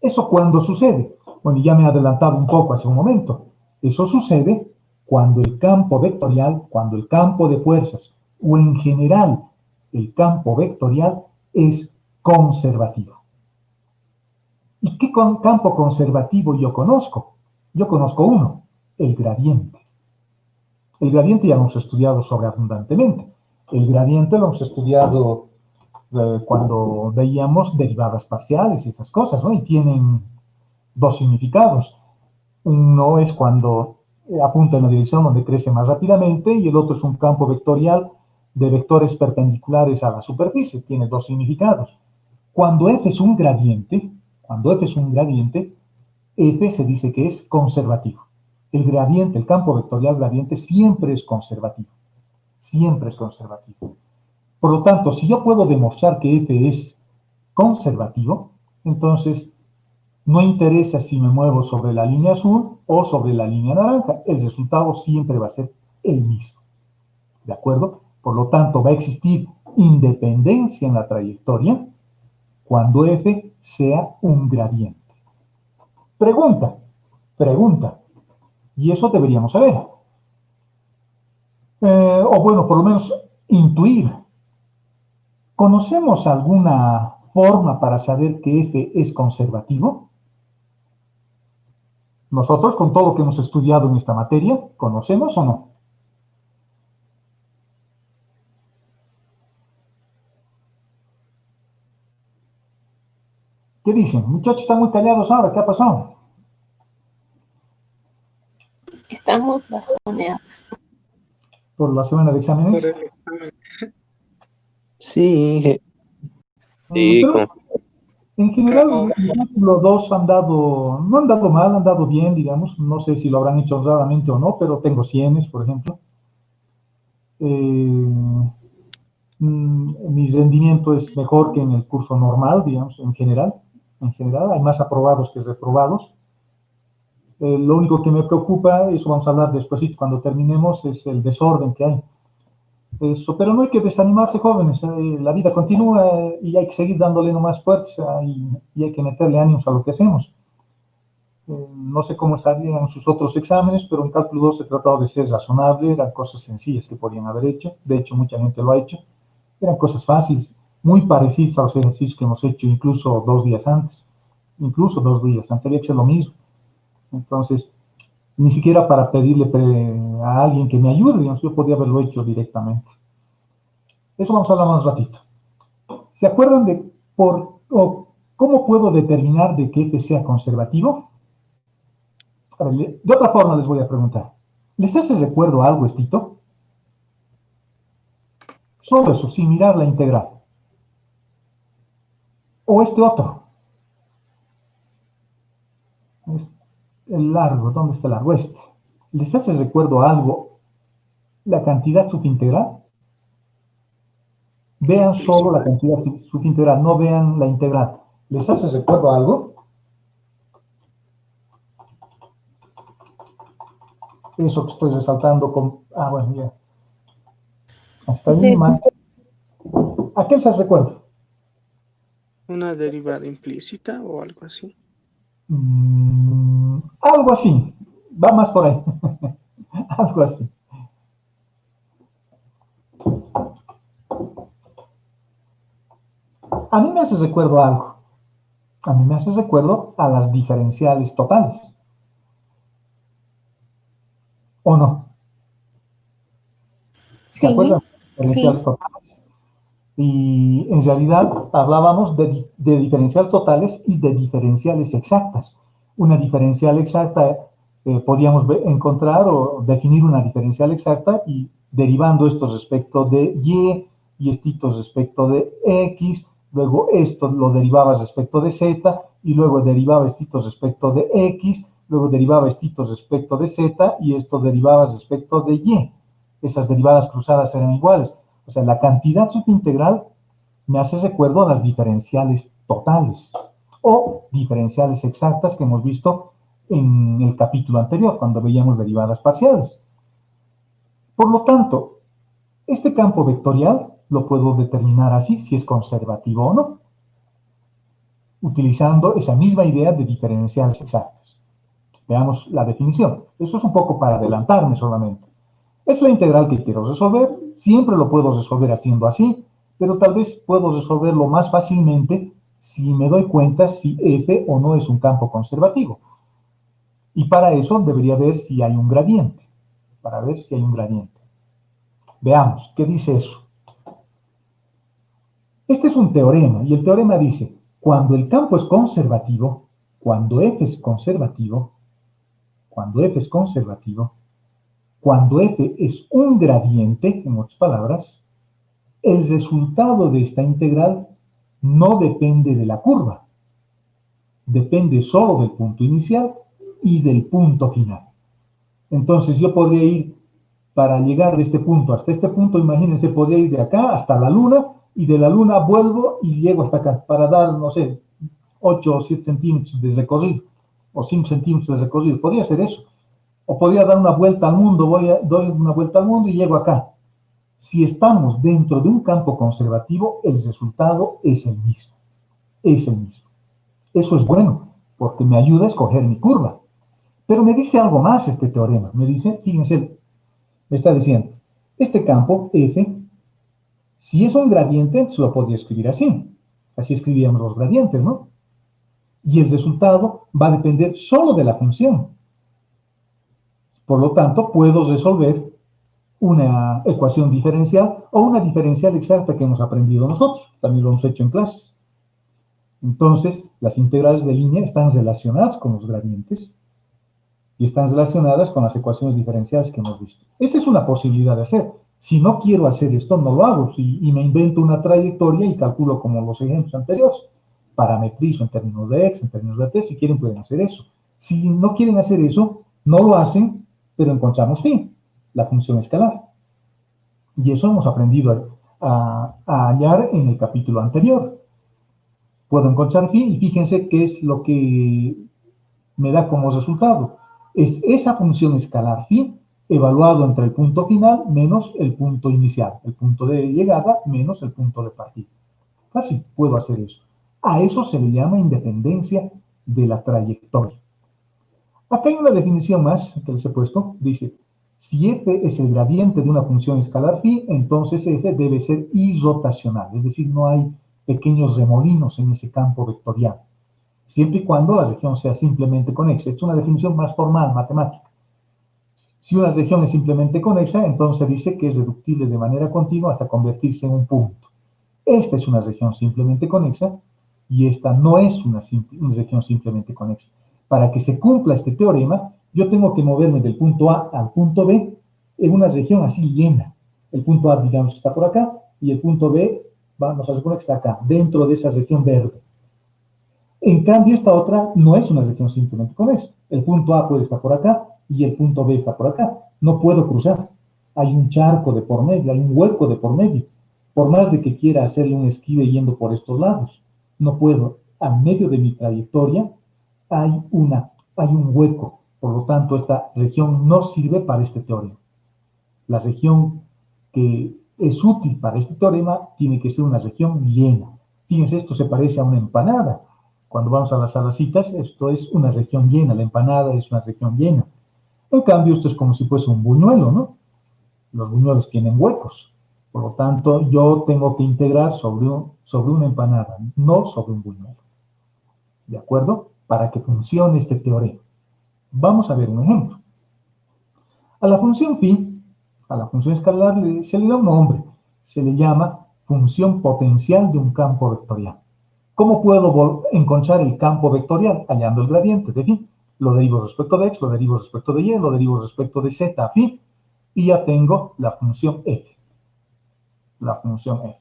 ¿Eso cuándo sucede? Bueno, ya me he adelantado un poco hace un momento. Eso sucede cuando el campo vectorial, cuando el campo de fuerzas o en general el campo vectorial es conservativo. ¿Y qué campo conservativo yo conozco? Yo conozco uno, el gradiente. El gradiente ya lo hemos estudiado sobreabundantemente. El gradiente lo hemos estudiado cuando veíamos derivadas parciales y esas cosas, ¿no? Y tienen dos significados. Uno es cuando apunta en la dirección donde crece más rápidamente y el otro es un campo vectorial de vectores perpendiculares a la superficie. Tiene dos significados. Cuando f es un gradiente, f se dice que es conservativo. El gradiente, el campo vectorial gradiente siempre es conservativo. Siempre es conservativo. Por lo tanto, si yo puedo demostrar que f es conservativo, entonces no interesa si me muevo sobre la línea azul o sobre la línea naranja, el resultado siempre va a ser el mismo. ¿De acuerdo? Por lo tanto, va a existir independencia en la trayectoria cuando f sea un gradiente. Pregunta. Y eso deberíamos saber. O bueno, por lo menos intuir. ¿Conocemos alguna forma para saber que f es conservativo? Nosotros, con todo lo que hemos estudiado en esta materia, ¿conocemos o no? ¿Qué dicen? Muchachos, están muy callados ahora, ¿qué ha pasado? Estamos bajoneados. ¿Por la semana de exámenes? Por el examen. Sí, sí, Pero en general, los dos no han dado mal, han dado bien, digamos. No sé si lo habrán hecho honradamente o no, pero tengo 100, por ejemplo. Mi rendimiento es mejor que en el curso normal, digamos, en general. En general, hay más aprobados que reprobados. Lo único que me preocupa, eso vamos a hablar después cuando terminemos, es el desorden que hay. Eso, pero no hay que desanimarse, jóvenes. La vida continúa y hay que seguir dándole nomás fuerza y hay que meterle ánimos a lo que hacemos. No sé cómo estarían sus otros exámenes, pero en cálculo 2 he tratado de ser razonable, eran cosas sencillas que podían haber hecho. De hecho, mucha gente lo ha hecho. Eran cosas fáciles, muy parecidas a los ejercicios que hemos hecho incluso 2 días antes. incluso 2 días, antes había hecho lo mismo. Entonces, ni siquiera para pedirle a alguien que me ayude, digamos, yo podía haberlo hecho directamente. Eso vamos a hablar más ratito. ¿Se acuerdan de cómo puedo determinar de que f sea conservativo? A ver, de otra forma les voy a preguntar. ¿Les hace recuerdo algo estito? Solo eso, sin mirar la integral. O este otro. El largo, ¿dónde está el largo? Este. ¿Les hace recuerdo algo la cantidad subintegral? Vean solo la cantidad subintegral, no vean la integral. ¿Les hace recuerdo algo? Eso que estoy resaltando con... Ah, bueno, ya. Hasta ahí más. ¿A qué les hace recuerdo? ¿Una derivada implícita o algo así? Algo así. Va más por ahí. Algo así. A mí me hace recuerdo algo. A mí me hace recuerdo a las diferenciales totales. ¿O no? ¿Se acuerdan? Diferenciales totales. Y en realidad hablábamos de diferenciales totales y de diferenciales exactas. Una diferencial exacta podíamos encontrar o definir una diferencial exacta y derivando esto respecto de y estos respecto de x, luego esto lo derivabas respecto de z y luego derivaba estos respecto de x, luego derivaba estos respecto de z y esto derivabas respecto de y. Esas derivadas cruzadas eran iguales. O sea, la cantidad subintegral me hace recuerdo a las diferenciales totales o diferenciales exactas que hemos visto en el capítulo anterior, cuando veíamos derivadas parciales. Por lo tanto, este campo vectorial lo puedo determinar así, si es conservativo o no, utilizando esa misma idea de diferenciales exactas. Veamos la definición. Eso es un poco para adelantarme solamente. Es la integral que quiero resolver, siempre lo puedo resolver haciendo así, pero tal vez puedo resolverlo más fácilmente si me doy cuenta si f o no es un campo conservativo. Y para eso debería ver si hay un gradiente, para ver si hay un gradiente. Veamos, ¿qué dice eso? Este es un teorema, y el teorema dice, cuando el campo es conservativo, cuando f es conservativo, cuando f es conservativo, cuando f es un gradiente, en otras palabras, el resultado de esta integral no depende de la curva, depende solo del punto inicial y del punto final. Entonces yo podría ir, para llegar de este punto hasta este punto, imagínense, podría ir de acá hasta la luna, y de la luna vuelvo y llego hasta acá, para dar, no sé, 8 o 7 centímetros de recorrido, o 5 centímetros de recorrido, podría hacer eso. O podría dar una vuelta al mundo, doy una vuelta al mundo y llego acá. Si estamos dentro de un campo conservativo, el resultado es el mismo. Es el mismo. Eso es bueno, porque me ayuda a escoger mi curva. Pero me dice algo más este teorema. Me dice, fíjense, me está diciendo, este campo, f, si es un gradiente, se lo podría escribir así. Así escribíamos los gradientes, ¿no? Y el resultado va a depender solo de la función. Por lo tanto, puedo resolver una ecuación diferencial o una diferencial exacta que hemos aprendido nosotros. También lo hemos hecho en clases. Entonces, las integrales de línea están relacionadas con los gradientes y están relacionadas con las ecuaciones diferenciales que hemos visto. Esa es una posibilidad de hacer. Si no quiero hacer esto, no lo hago. Y me invento una trayectoria y calculo como los ejemplos anteriores. Parametrizo en términos de x, en términos de t. Si quieren, pueden hacer eso. Si no quieren hacer eso, no lo hacen, pero encontramos phi, la función escalar. Y eso hemos aprendido a hallar en el capítulo anterior. Puedo encontrar phi y fíjense qué es lo que me da como resultado. Es esa función escalar phi evaluado entre el punto final menos el punto inicial, el punto de llegada menos el punto de partida. Fácil, puedo hacer eso. A eso se le llama independencia de la trayectoria. Acá hay una definición más que les he puesto. Dice, si f es el gradiente de una función escalar phi, entonces f debe ser irrotacional. Es decir, no hay pequeños remolinos en ese campo vectorial. siempre y cuando la región sea simplemente conexa. Es una definición más formal, matemática. Si una región es simplemente conexa, entonces dice que es reductible de manera continua hasta convertirse en un punto. Esta es una región simplemente conexa y esta no es una región simplemente conexa. Para que se cumpla este teorema, yo tengo que moverme del punto A al punto B en una región así llena. El punto A, digamos, está por acá y el punto B, vamos a suponer que está acá, dentro de esa región verde. En cambio, esta otra no es una región simplemente conexa. El punto A puede estar por acá y el punto B está por acá. No puedo cruzar. Hay un charco de por medio, hay un hueco de por medio. Por más de que quiera hacerle un esquive yendo por estos lados, no puedo. Al medio de mi trayectoria hay un hueco. Por lo tanto, esta región no sirve para este teorema. La región que es útil para este teorema tiene que ser una región llena. Fíjense, esto se parece a una empanada. Cuando vamos a las salacitas, esto es una región llena, la empanada es una región llena. En cambio, esto es como si fuese un buñuelo, ¿no? Los buñuelos tienen huecos. Por lo tanto, yo tengo que integrar sobre una empanada, no sobre un buñuelo. ¿De acuerdo? Para que funcione este teorema. Vamos a ver un ejemplo. A la función phi, a la función escalar, se le da un nombre. Se le llama función potencial de un campo vectorial. ¿Cómo puedo encontrar el campo vectorial? Hallando el gradiente de phi. Lo derivo respecto de x, lo derivo respecto de y, lo derivo respecto de z a phi, y ya tengo la función f. La función f.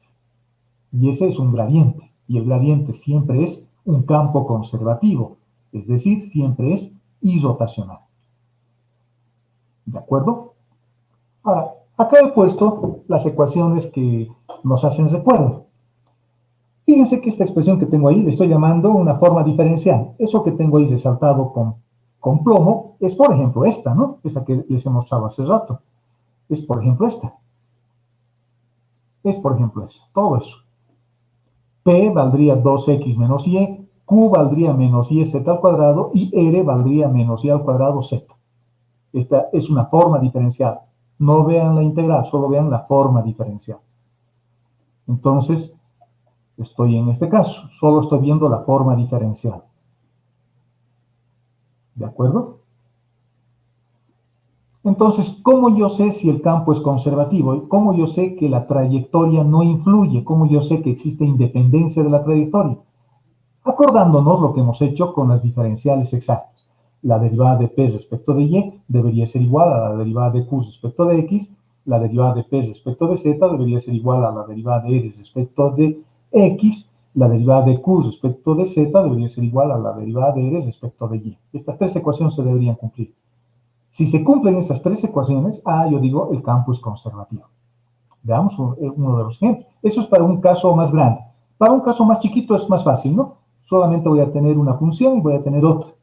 Y ese es un gradiente. Y el gradiente siempre es un campo conservativo. Es decir, siempre es irrotacional. ¿De acuerdo? Ahora, acá he puesto las ecuaciones que nos hacen recuerdo. Fíjense que esta expresión que tengo ahí le estoy llamando una forma diferencial. Eso que tengo ahí resaltado con plomo es, por ejemplo, esta, ¿no? Esta que les he mostrado hace rato. Es, por ejemplo, esta. Es, por ejemplo, esa. Todo eso. P valdría 2x menos y, Q valdría menos y z al cuadrado y R valdría menos y al cuadrado z. Esta es una forma diferencial. No vean la integral, solo vean la forma diferencial. Entonces, estoy en este caso, solo estoy viendo la forma diferencial. ¿De acuerdo? Entonces, ¿cómo yo sé si el campo es conservativo? ¿Cómo yo sé que la trayectoria no influye? ¿Cómo yo sé que existe independencia de la trayectoria? Acordándonos lo que hemos hecho con las diferenciales exactas. La derivada de p respecto de y debería ser igual a la derivada de q respecto de x. La derivada de p respecto de z debería ser igual a la derivada de r respecto de x. La derivada de q respecto de z debería ser igual a la derivada de r respecto de y. Estas tres ecuaciones se deberían cumplir. Si se cumplen esas tres ecuaciones, yo digo, el campo es conservativo. Veamos uno de los ejemplos. Eso es para un caso más grande. Para un caso más chiquito es más fácil, ¿no? Solamente voy a tener una función y voy a tener otra.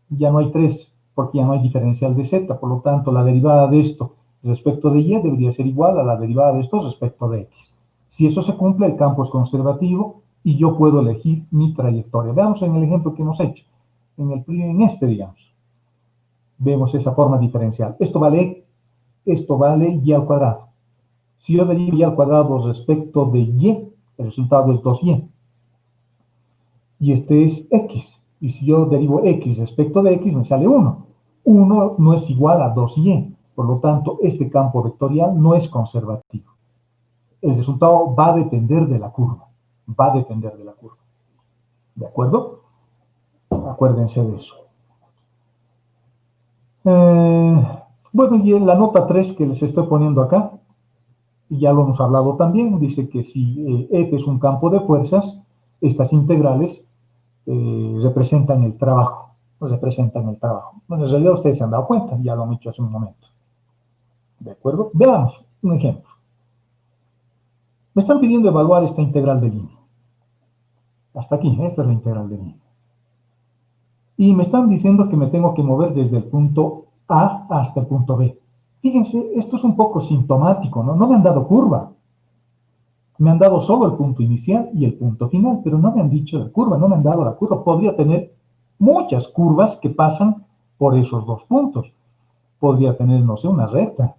Ya no hay tres, porque ya no hay diferencial de z. Por lo tanto, la derivada de esto respecto de y debería ser igual a la derivada de esto respecto de x. Si eso se cumple, el campo es conservativo y yo puedo elegir mi trayectoria. Veamos en el ejemplo que hemos hecho. En este, digamos. Vemos esa forma diferencial. Esto vale y al cuadrado. Si yo derivo y al cuadrado respecto de y, el resultado es 2y. Y este es x. Y si yo derivo x respecto de x, me sale 1. 1 no es igual a 2y. Por lo tanto, este campo vectorial no es conservativo. El resultado va a depender de la curva. Va a depender de la curva. ¿De acuerdo? Acuérdense de eso. Bueno, y la nota 3 que les estoy poniendo acá, y ya lo hemos hablado también, dice que si F es un campo de fuerzas, estas integrales representan el trabajo. Representan el trabajo. Bueno, en realidad ustedes se han dado cuenta, ya lo han hecho hace un momento. ¿De acuerdo? Veamos un ejemplo. Me están pidiendo evaluar esta integral de línea. Hasta aquí, esta es la integral de línea. Y me están diciendo que me tengo que mover desde el punto A hasta el punto B. Fíjense, esto es un poco sintomático, ¿no? No me han dado curva. Me han dado solo el punto inicial y el punto final, pero no me han dicho la curva, no me han dado la curva. Podría tener muchas curvas que pasan por esos dos puntos. Podría tener, no sé, una recta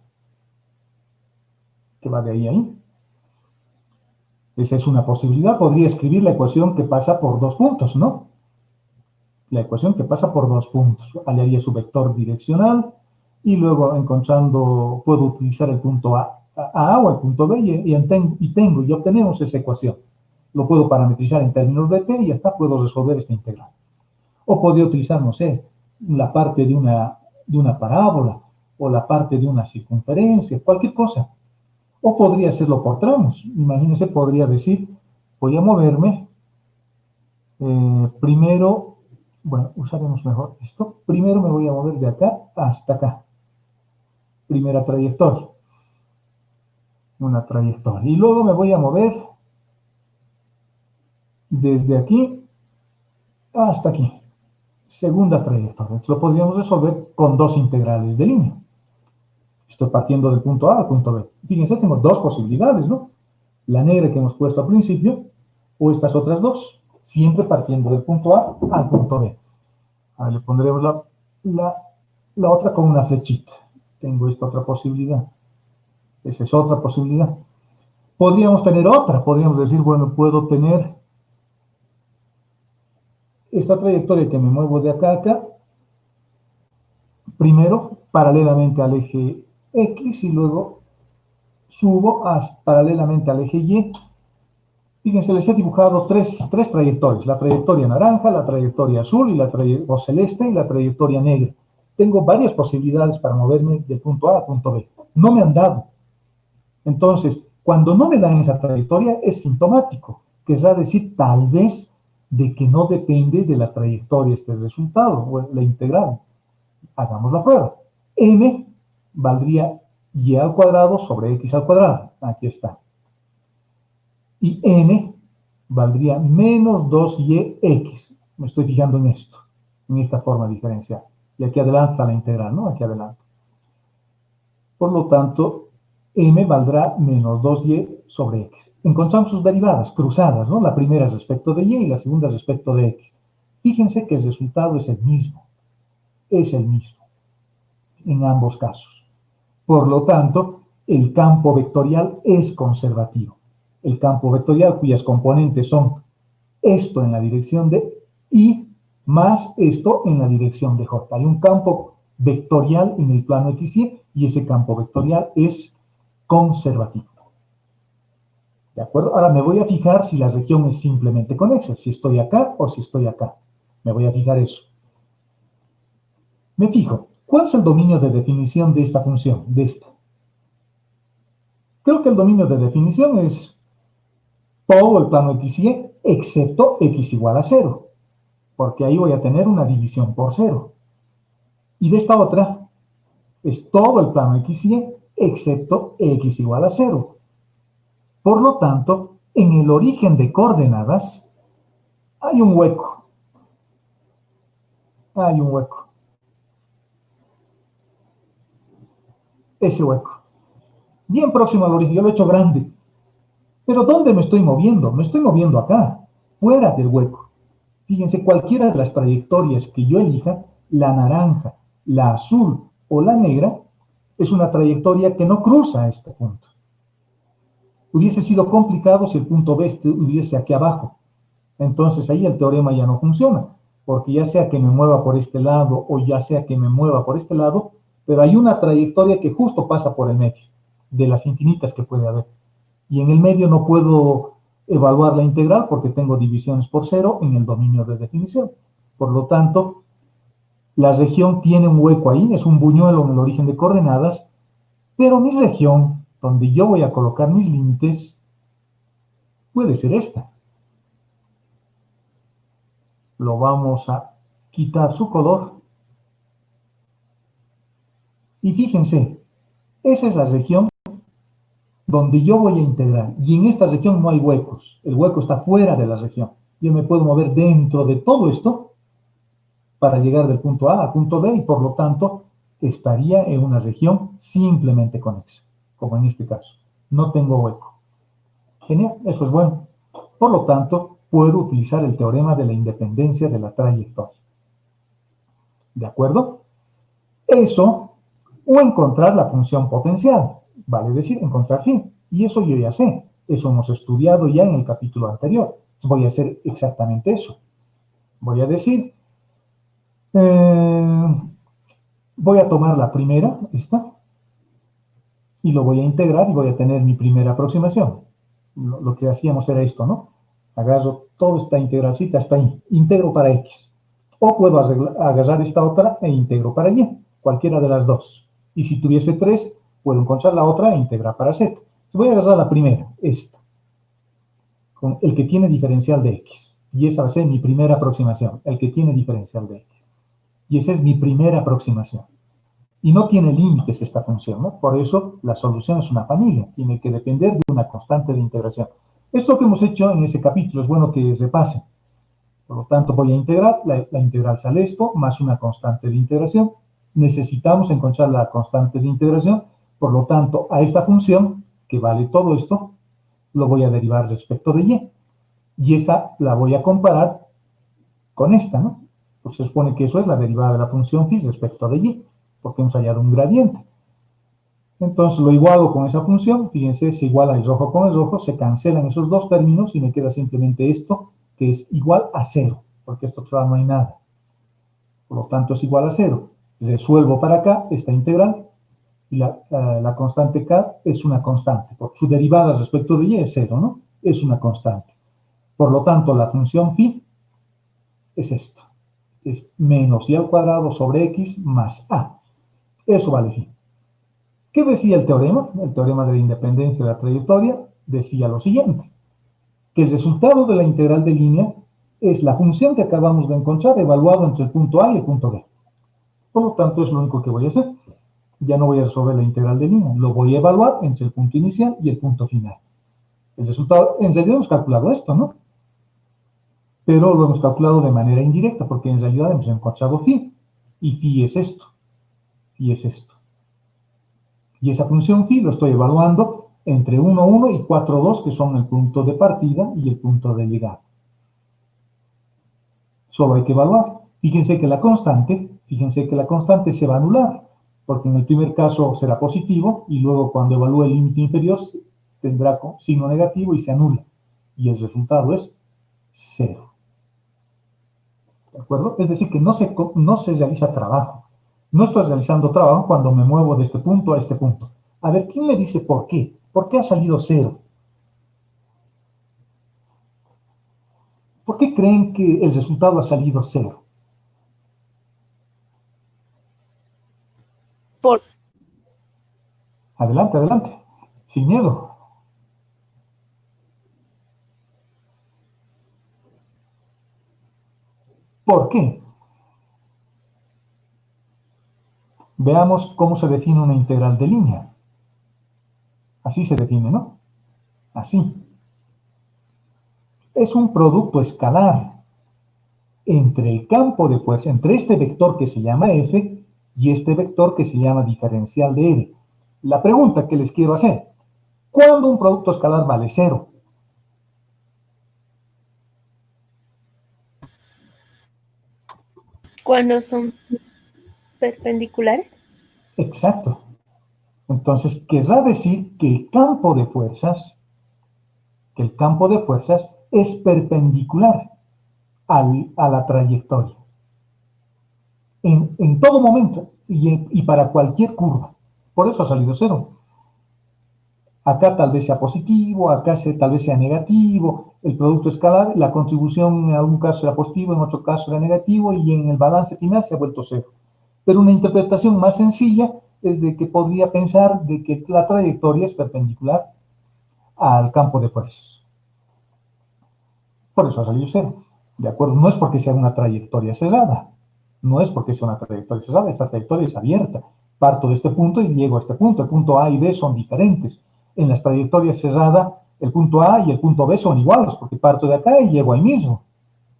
que va de ahí a ahí. Esa es una posibilidad. Podría escribir la ecuación que pasa por dos puntos, ¿no? La ecuación que pasa por dos puntos. Hallaría su vector direccional y luego encontrando, puedo utilizar el punto A o el punto B y obtenemos esa ecuación. Lo puedo parametrizar en términos de t y ya está, puedo resolver esta integral. O podría utilizar, no sé, la parte de una parábola o la parte de una circunferencia, cualquier cosa. O podría hacerlo por tramos. Imagínense, podría decir, voy a moverme primero, bueno, usaremos mejor esto. Primero me voy a mover de acá hasta acá. Primera trayectoria. Una trayectoria. Y luego me voy a mover desde aquí hasta aquí. Segunda trayectoria. Esto lo podríamos resolver con dos integrales de línea. Estoy partiendo del punto A al punto B. Fíjense, tengo dos posibilidades, ¿no? La negra que hemos puesto al principio o estas otras dos. Siempre partiendo del punto A al punto B. Ahora le pondremos la otra con una flechita. Tengo esta otra posibilidad. Esa es otra posibilidad. Podríamos tener otra. Podríamos decir, bueno, puedo tener esta trayectoria que me muevo de acá a acá. Primero, paralelamente al eje X y luego subo paralelamente al eje Y. Fíjense, les he dibujado tres trayectorias. La trayectoria naranja, la trayectoria azul o celeste y la trayectoria negra. Tengo varias posibilidades para moverme de punto A a punto B. No me han dado. Entonces, cuando no me dan esa trayectoria es sintomático. Querrá decir tal vez de que no depende de la trayectoria este resultado, o la integral. Hagamos la prueba. M valdría y al cuadrado sobre x al cuadrado. Aquí está. Y n valdría menos 2yx. Me estoy fijando en esto, en esta forma diferencial. Y aquí adelante está la integral, ¿no? Aquí adelante. Por lo tanto, m valdrá menos 2y sobre x. Encontramos sus derivadas cruzadas, ¿no? La primera es respecto de y y la segunda es respecto de x. Fíjense que el resultado es el mismo. Es el mismo en ambos casos. Por lo tanto, el campo vectorial es conservativo. El campo vectorial cuyas componentes son esto en la dirección de y más esto en la dirección de j. Hay un campo vectorial en el plano XY y ese campo vectorial es conservativo. ¿De acuerdo? Ahora me voy a fijar si la región es simplemente conexa, si estoy acá o si estoy acá. Me voy a fijar eso. Me fijo, ¿cuál es el dominio de definición de esta función? De esta. Creo que el dominio de definición es todo el plano XY excepto x igual a 0, porque ahí voy a tener una división por 0. Y de esta otra es todo el plano XY excepto x igual a 0. Por lo tanto, en el origen de coordenadas hay un hueco. Hay un hueco. Ese hueco. Bien próximo al origen, yo lo he hecho grande. Pero ¿dónde me estoy moviendo? Me estoy moviendo acá, fuera del hueco. Fíjense, cualquiera de las trayectorias que yo elija, la naranja, la azul o la negra, es una trayectoria que no cruza este punto. Hubiese sido complicado si el punto B estuviese aquí abajo. Entonces ahí el teorema ya no funciona, porque ya sea que me mueva por este lado o ya sea que me mueva por este lado, pero hay una trayectoria que justo pasa por el medio, de las infinitas que puede haber. Y en el medio no puedo evaluar la integral porque tengo divisiones por 0 en el dominio de definición. Por lo tanto, la región tiene un hueco ahí, es un buñuelo en el origen de coordenadas, pero mi región, donde yo voy a colocar mis límites, puede ser esta. Lo vamos a quitar su color. Y fíjense, esa es la región donde yo voy a integrar. Y en esta región no hay huecos. El hueco está fuera de la región. Yo me puedo mover dentro de todo esto para llegar del punto A al punto B y por lo tanto estaría en una región simplemente conexa, como en este caso. No tengo hueco. Genial, eso es bueno. Por lo tanto, puedo utilizar el teorema de la independencia de la trayectoria. ¿De acuerdo? Eso, o encontrar la función potencial, vale decir, encontrar phi. Y eso yo ya sé. Eso hemos estudiado ya en el capítulo anterior. Voy a hacer exactamente eso. Voy a decir, Voy a tomar la primera, esta, y lo voy a integrar y voy a tener mi primera aproximación. Lo que hacíamos era esto, ¿no? Agarro toda esta integralcita, está ahí, integro para x. O puedo agarrar esta otra e integro para y, cualquiera de las dos. Y si tuviese 3, puedo encontrar la otra e integrar para z. Voy a agarrar la primera, esta, con el que tiene diferencial de x. Y esa va a ser mi primera aproximación, el que tiene diferencial de x. Y esa es mi primera aproximación. Y no tiene límites esta función, ¿no? Por eso la solución es una familia, tiene que depender de una constante de integración. Esto que hemos hecho en ese capítulo es bueno que se pase. Por lo tanto, voy a integrar, la integral sale esto, más una constante de integración. Necesitamos encontrar la constante de integración, por lo tanto, a esta función, que vale todo esto, lo voy a derivar respecto de y. Y esa la voy a comparar con esta, ¿no? Pues se supone que eso es la derivada de la función phi respecto de y, porque hemos hallado un gradiente. Entonces lo igualo con esa función, fíjense, se iguala el rojo con el rojo, se cancelan esos dos términos y me queda simplemente esto, que es igual a 0, porque esto todavía no hay nada. Por lo tanto es igual a 0. Resuelvo para acá esta integral y la constante k es una constante. Por su derivada respecto de y es 0, ¿no? Es una constante. Por lo tanto, la función phi es esto. Es menos y al cuadrado sobre x más a. Eso vale phi. ¿Qué decía el teorema? El teorema de la independencia de la trayectoria decía lo siguiente, que el resultado de la integral de línea es la función que acabamos de encontrar evaluado entre el punto A y el punto B. Por lo tanto, es lo único que voy a hacer. Ya no voy a resolver la integral de línea, lo voy a evaluar entre el punto inicial y el punto final. El resultado, en realidad hemos calculado esto, ¿no? Pero lo hemos calculado de manera indirecta, porque en realidad hemos encontrado phi, y phi es esto, y es esto. Y esa función phi lo estoy evaluando entre 1, 1 y 4, 2, que son el punto de partida y el punto de llegada. Solo hay que evaluar. Fíjense que la constante se va a anular, porque en el primer caso será positivo, y luego cuando evalúe el límite inferior tendrá signo negativo y se anula. Y el resultado es 0. ¿De acuerdo? Es decir, que no se realiza trabajo. No estoy realizando trabajo cuando me muevo de este punto a este punto. A ver, ¿quién me dice por qué? ¿Por qué ha salido 0? ¿Por qué creen que el resultado ha salido 0? Por, Adelante, adelante. Sin miedo. ¿Por qué? Veamos cómo se define una integral de línea. Así se define, ¿no? Así. Es un producto escalar entre el campo de fuerza, entre este vector que se llama f y este vector que se llama diferencial de l. La pregunta que les quiero hacer, ¿cuándo un producto escalar vale 0? cuando son perpendiculares. Exacto. Entonces, querrá decir que el campo de fuerzas es perpendicular a la trayectoria. En todo momento y para cualquier curva. Por eso ha salido 0. Acá tal vez sea positivo, acá tal vez sea negativo. El producto escalar, la contribución en algún caso era positivo, en otro caso era negativo y en el balance final se ha vuelto 0. Pero una interpretación más sencilla es de que podría pensar de que la trayectoria es perpendicular al campo de fuerzas. Por eso ha salido 0. ¿De acuerdo? No es porque sea una trayectoria cerrada. No es porque sea una trayectoria cerrada. Esta trayectoria es abierta. Parto de este punto y llego a este punto. El punto A y B son diferentes. En las trayectorias cerradas, el punto A y el punto B son iguales, porque parto de acá y llego ahí mismo.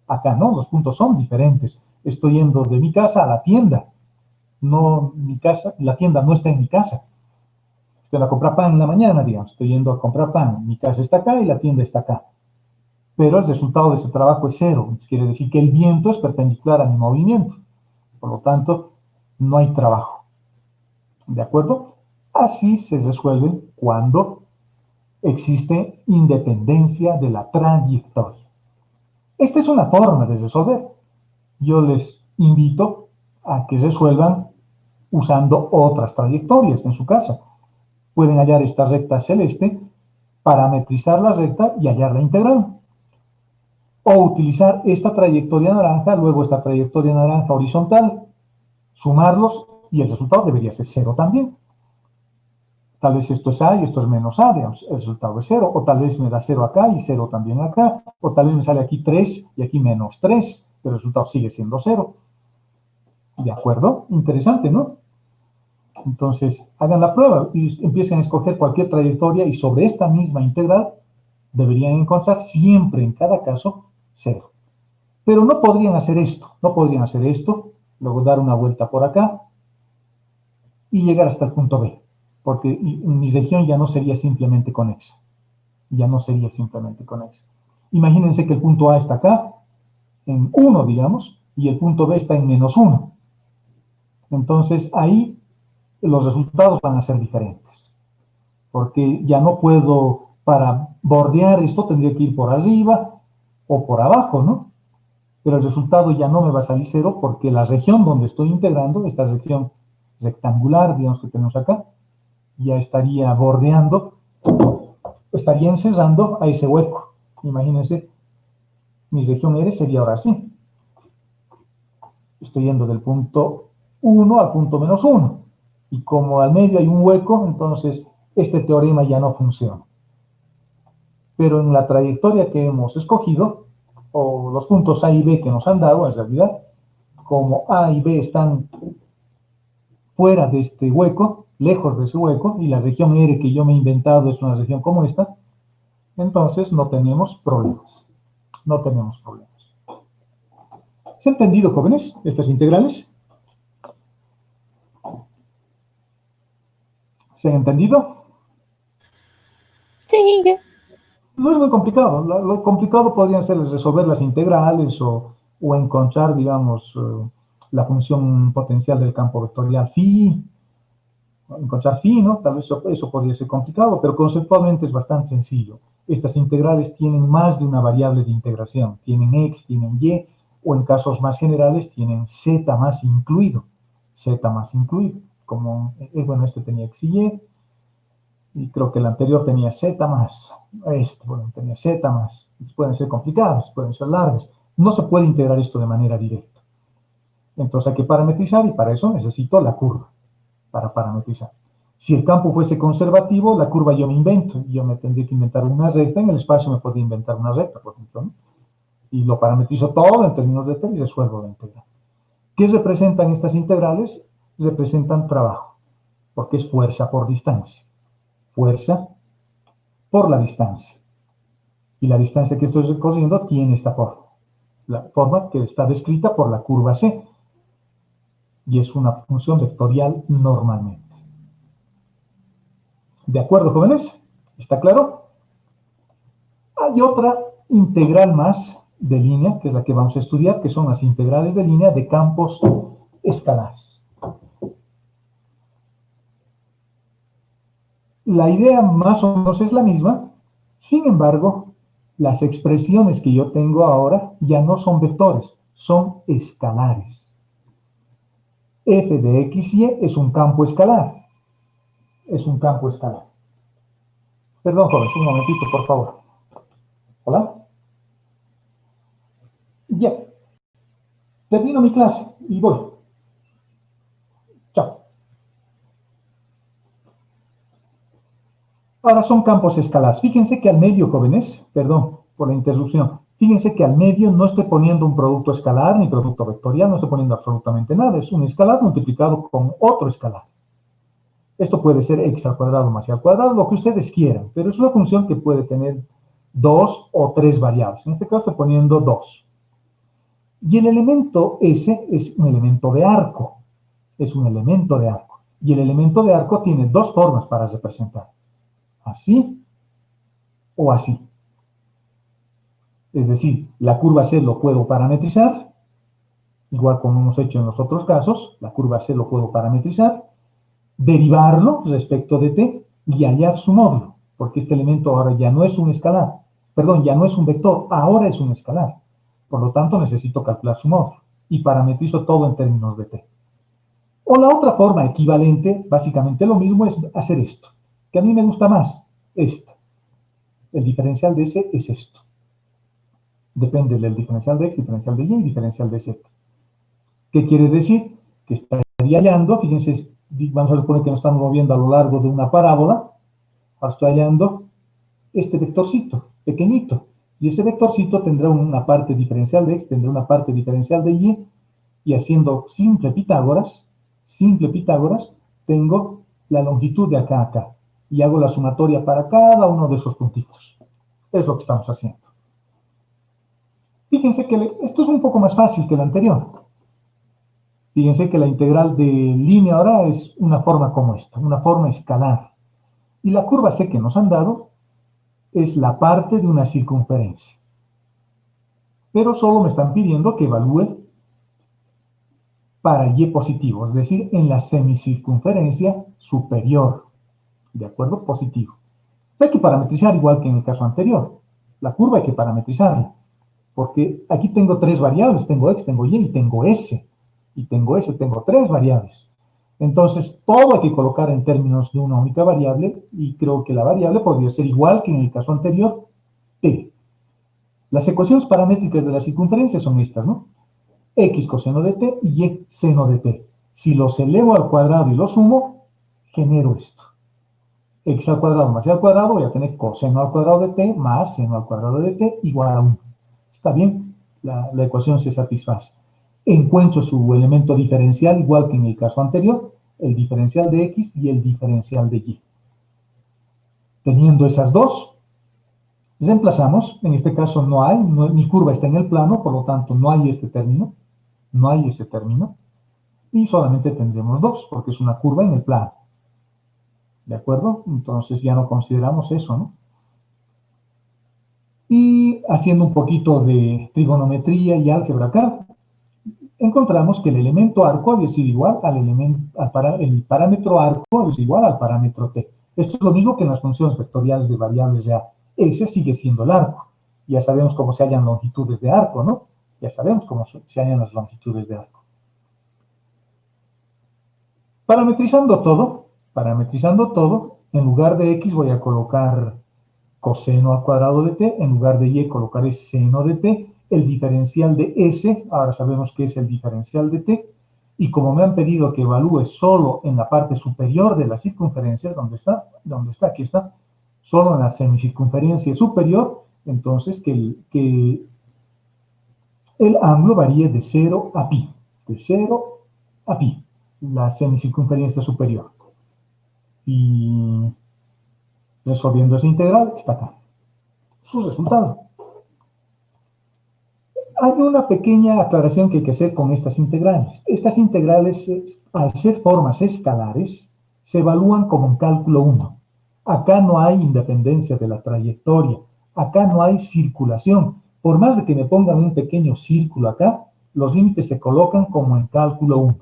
Acá no, los puntos son diferentes. Estoy yendo de mi casa a la tienda. No, mi casa, la tienda no está en mi casa. Estoy a comprar pan en la mañana, digamos. Estoy yendo a comprar pan. Mi casa está acá y la tienda está acá. Pero el resultado de ese trabajo es 0. Quiere decir que el viento es perpendicular a mi movimiento. Por lo tanto, no hay trabajo. ¿De acuerdo? Así se resuelve cuando existe independencia de la trayectoria. Esta es una forma de resolver. Yo les invito a que resuelvan usando otras trayectorias en su casa. Pueden hallar esta recta celeste, parametrizar la recta y hallar la integral. O utilizar esta trayectoria naranja, luego esta trayectoria naranja horizontal, sumarlos y el resultado debería ser 0 también. Tal vez esto es A y esto es menos A, digamos, el resultado es 0. O tal vez me da 0 acá y 0 también acá. O tal vez me sale aquí 3 y aquí menos 3. El resultado sigue siendo 0. ¿De acuerdo? Interesante, ¿no? Entonces, hagan la prueba y empiecen a escoger cualquier trayectoria y sobre esta misma integral deberían encontrar siempre, en cada caso, 0. Pero no podrían hacer esto, luego dar una vuelta por acá y llegar hasta el punto B, porque mi región ya no sería simplemente conexa. Imagínense que el punto A está acá, en 1, digamos, y el punto B está en menos 1. Entonces, ahí los resultados van a ser diferentes, porque ya no puedo, para bordear esto, tendría que ir por arriba o por abajo, ¿no? Pero el resultado ya no me va a salir 0 porque la región donde estoy integrando, esta región rectangular, digamos que tenemos acá, ya estaría bordeando, estaría encerrando a ese hueco. Imagínense, mi región R sería ahora así. Estoy yendo del punto 1 al punto menos 1. Y como al medio hay un hueco, entonces este teorema ya no funciona. Pero en la trayectoria que hemos escogido, o los puntos A y B que nos han dado, en realidad, como A y B están fuera de este hueco, lejos de ese hueco, y la región R que yo me he inventado es una región como esta, entonces no tenemos problemas. ¿Se han entendido, jóvenes, estas integrales? ¿Se han entendido? Sí, No es muy complicado. Lo complicado podrían ser resolver las integrales o encontrar, digamos, la función potencial del campo vectorial phi, encontrar phi, ¿no? Tal vez eso podría ser complicado, pero conceptualmente es bastante sencillo. Estas integrales tienen más de una variable de integración. Tienen x, tienen y, o en casos más generales tienen z más incluido. Como, bueno, este tenía x y creo que el anterior tenía z más. Tenía z más. Pueden ser complicadas, pueden ser largas. No se puede integrar esto de manera directa. Entonces hay que parametrizar y para eso necesito la curva para parametrizar. Si el campo fuese conservativo, la curva yo me invento. Yo me tendría que inventar una recta, en el espacio me podría inventar una recta, por ejemplo, ¿no? Y lo parametrizo todo en términos de t y resuelvo la integral. ¿Qué representan estas integrales? Representan trabajo, porque es fuerza por distancia. Fuerza por la distancia. Y la distancia que estoy recorriendo tiene esta forma. La forma que está descrita por la curva C. Y es una función vectorial normalmente. ¿De acuerdo, jóvenes? ¿Está claro? Hay otra integral más de línea, que es la que vamos a estudiar, que son las integrales de línea de campos escalares. La idea más o menos es la misma, sin embargo, las expresiones que yo tengo ahora ya no son vectores, son escalares. F de x y es un campo escalar. Perdón, jóvenes, un momentito, por favor. ¿Hola? Ya. Termino mi clase y voy. Chao. Ahora son campos escalares. Fíjense que al medio, jóvenes, perdón por la interrupción, fíjense que al medio no estoy poniendo un producto escalar ni producto vectorial, no estoy poniendo absolutamente nada. Es un escalar multiplicado con otro escalar. Esto puede ser x al cuadrado más y al cuadrado, lo que ustedes quieran, pero es una función que puede tener 2 o 3 variables. En este caso estoy poniendo 2. Y el elemento S es un elemento de arco. Y el elemento de arco tiene dos formas para representar. Así o así. Es decir, la curva C lo puedo parametrizar, igual como hemos hecho en los otros casos, la curva C lo puedo parametrizar, derivarlo respecto de t y hallar su módulo, porque este elemento ahora ya no es un escalar, perdón, ya no es un vector, ahora es un escalar. Por lo tanto, necesito calcular su módulo. y parametrizo todo en términos de t. O la otra forma equivalente, básicamente lo mismo, es hacer esto, que a mí me gusta más, esta. El diferencial de S es esto. Depende del diferencial de x, diferencial de y y diferencial de z. ¿Qué quiere decir? Que estaría hallando, fíjense, vamos a suponer que nos estamos moviendo a lo largo de una parábola, ahora estoy hallando este vectorcito, pequeñito, y ese vectorcito tendrá una parte diferencial de x, tendrá una parte diferencial de y haciendo simple Pitágoras, tengo la longitud de acá a acá, y hago la sumatoria para cada uno de esos puntitos. Es lo que estamos haciendo. Fíjense que esto es un poco más fácil que el anterior. Fíjense que la integral de línea ahora es una forma como esta, una forma escalar. Y la curva C que nos han dado es la parte de una circunferencia. Pero solo me están pidiendo que evalúe para y positivo, es decir, en la semicircunferencia superior. ¿De acuerdo? Positivo. Hay que parametrizar igual que en el caso anterior. La curva hay que parametrizarla. Porque aquí tengo tres variables, tengo x, tengo y tengo s. Y tengo s, tengo tres variables. Entonces, todo hay que colocar en términos de una única variable, y creo que la variable podría ser igual que en el caso anterior, t. Las ecuaciones paramétricas de la circunferencia son estas, ¿no? X coseno de t y y seno de t. Si los elevo al cuadrado y los sumo, genero esto. X al cuadrado más y al cuadrado, voy a tener coseno al cuadrado de t más seno al cuadrado de t igual a 1. Está bien, la ecuación se satisface. Encuentro su elemento diferencial igual que en el caso anterior, el diferencial de x y el diferencial de y. Teniendo esas dos, reemplazamos. En este caso no hay, mi curva está en el plano, por lo tanto no hay este término, y solamente tendremos 2, porque es una curva en el plano. ¿De acuerdo? Entonces ya no consideramos eso, ¿no? Y haciendo un poquito de trigonometría y álgebra acá, encontramos que el elemento arco había sido igual el parámetro arco había sido igual al parámetro t. Esto es lo mismo que en las funciones vectoriales de variables ya. Ese sigue siendo el arco. Ya sabemos cómo se hallan longitudes de arco, ¿no? Ya sabemos cómo se hallan las longitudes de arco. Parametrizando todo, en lugar de x voy a colocar coseno al cuadrado de t, en lugar de y colocaré seno de t, el diferencial de s, ahora sabemos que es el diferencial de t, y como me han pedido que evalúe solo en la parte superior de la circunferencia, ¿dónde está? Aquí está, solo en la semicircunferencia superior, entonces que el ángulo varíe de 0 a pi, la semicircunferencia superior. Y resolviendo esa integral, está acá. Su resultado. Hay una pequeña aclaración que hay que hacer con estas integrales. Estas integrales, al ser formas escalares, se evalúan como en cálculo 1. Acá no hay independencia de la trayectoria. Acá no hay circulación. Por más de que me pongan un pequeño círculo acá, los límites se colocan como en cálculo 1.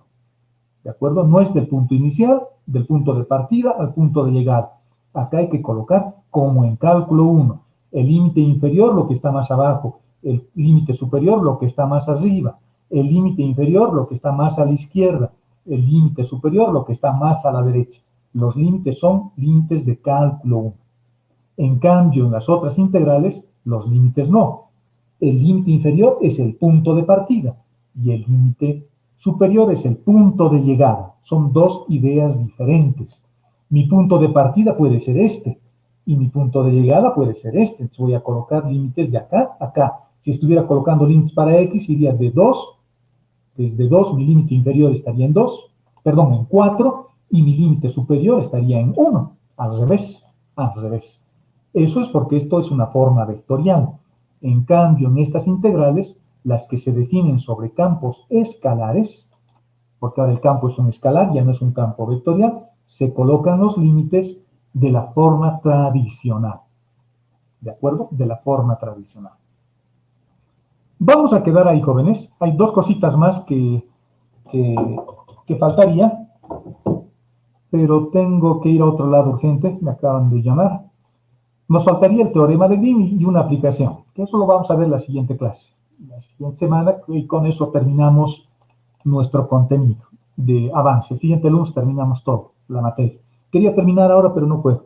¿De acuerdo? No es del punto inicial, del punto de partida al punto de llegada. Acá hay que colocar como en cálculo 1. El límite inferior, lo que está más abajo. El límite superior, lo que está más arriba. El límite inferior, lo que está más a la izquierda. El límite superior, lo que está más a la derecha. Los límites son límites de cálculo 1. En cambio, en las otras integrales, los límites no. El límite inferior es el punto de partida y el límite superior es el punto de llegada. Son dos ideas diferentes. Mi punto de partida puede ser este y mi punto de llegada puede ser este. Entonces voy a colocar límites de acá a acá. Si estuviera colocando límites para x, iría de 2. Desde 2 mi límite inferior estaría en 4, y mi límite superior estaría en 1. Al revés. Eso es porque esto es una forma vectorial. En cambio, en estas integrales, las que se definen sobre campos escalares, porque ahora el campo es un escalar, ya no es un campo vectorial, se colocan los límites de la forma tradicional. ¿De acuerdo? De la forma tradicional. Vamos a quedar ahí, jóvenes. Hay dos cositas más que faltaría, pero tengo que ir a otro lado urgente, me acaban de llamar. Nos faltaría el teorema de Grimm y una aplicación, que eso lo vamos a ver en la siguiente clase. la siguiente semana, y con eso terminamos nuestro contenido de avance. El siguiente lunes terminamos todo, la materia. Quería terminar ahora, pero no puedo,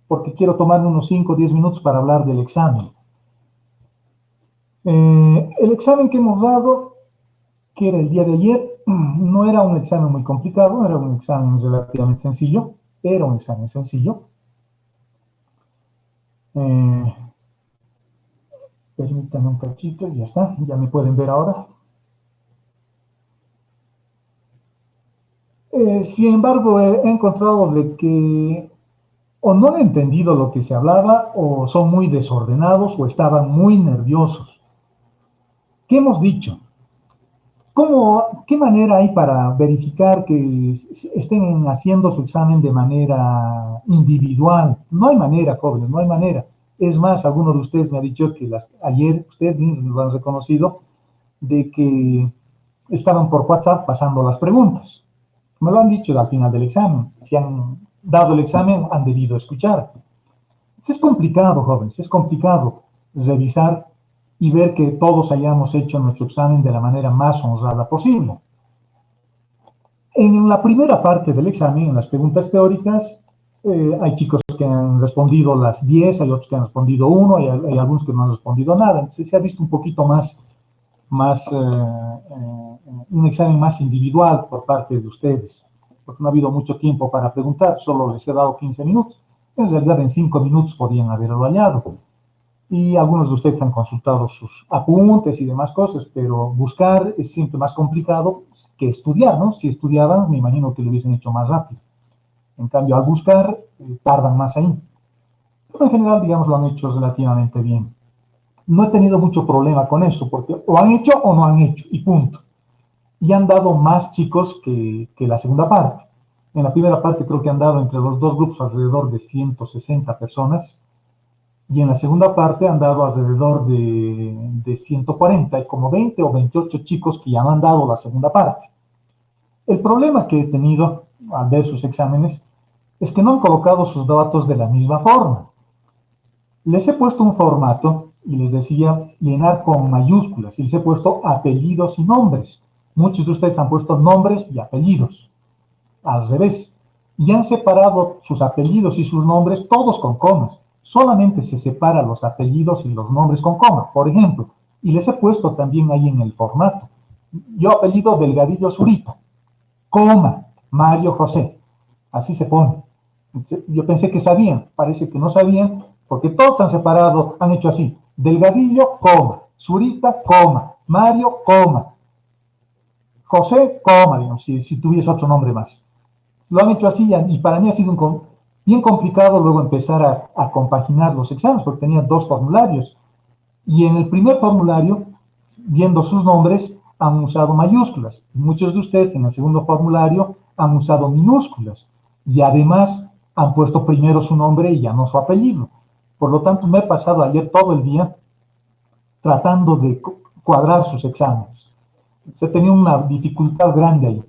porque quiero tomarme unos 5 o 10 minutos para hablar del examen. El examen que hemos dado, que era el día de ayer, no era un examen muy complicado, era un examen relativamente sencillo, era un examen sencillo. Permítanme un cachito, ya está, ya me pueden ver ahora. Sin embargo, he encontrado de que o no han entendido lo que se hablaba, o son muy desordenados, o estaban muy nerviosos. ¿Qué hemos dicho? ¿Qué manera hay para verificar que estén haciendo su examen de manera individual? No hay manera, jóvenes, no hay manera. Es más, alguno de ustedes me ha dicho que ayer, ustedes mismos lo han reconocido, de que estaban por WhatsApp pasando las preguntas. Me lo han dicho al final del examen. Si han dado el examen, han debido escuchar. Es complicado, jóvenes, es complicado revisar y ver que todos hayamos hecho nuestro examen de la manera más honrada posible. En la primera parte del examen, en las preguntas teóricas, hay chicos que han respondido las 10, hay otros que han respondido 1, hay algunos que no han respondido nada. Entonces se ha visto un poquito un examen más individual por parte de ustedes, porque no ha habido mucho tiempo para preguntar, solo les he dado 15 minutos. En realidad en 5 minutos podían haberlo hallado. Y algunos de ustedes han consultado sus apuntes y demás cosas, pero buscar es siempre más complicado que estudiar, ¿no? Si estudiaban, me imagino que lo hubiesen hecho más rápido. En cambio, al buscar, tardan más ahí. Pero en general, digamos, lo han hecho relativamente bien. No he tenido mucho problema con eso, porque o han hecho o no han hecho, y punto. Y han dado más chicos que la segunda parte. En la primera parte creo que han dado entre los dos grupos alrededor de 160 personas, y en la segunda parte han dado alrededor de 140, hay como 20 o 28 chicos que ya no han dado la segunda parte. El problema que he tenido al ver sus exámenes es que no han colocado sus datos de la misma forma. Les he puesto un formato y les decía llenar con mayúsculas, y les he puesto apellidos y nombres. Muchos de ustedes han puesto nombres y apellidos, al revés, y han separado sus apellidos y sus nombres todos con comas. Solamente se separan los apellidos y los nombres con coma, por ejemplo, y les he puesto también ahí en el formato. Yo apellido Delgadillo Zurita, coma, Mario José, así se pone. Yo pensé que sabían, parece que no sabían, porque todos han separado, han hecho así, Delgadillo, coma, Zurita, coma, Mario, coma, José, coma, digamos, si tuviese otro nombre más. Lo han hecho así, y para mí ha sido bien complicado luego empezar a compaginar los exámenes, porque tenía dos formularios. Y en el primer formulario, viendo sus nombres, han usado mayúsculas. Muchos de ustedes en el segundo formulario han usado minúsculas. Y además han puesto primero su nombre y ya no su apellido. Por lo tanto, me he pasado ayer todo el día tratando de cuadrar sus exámenes. Se tenía una dificultad grande ahí.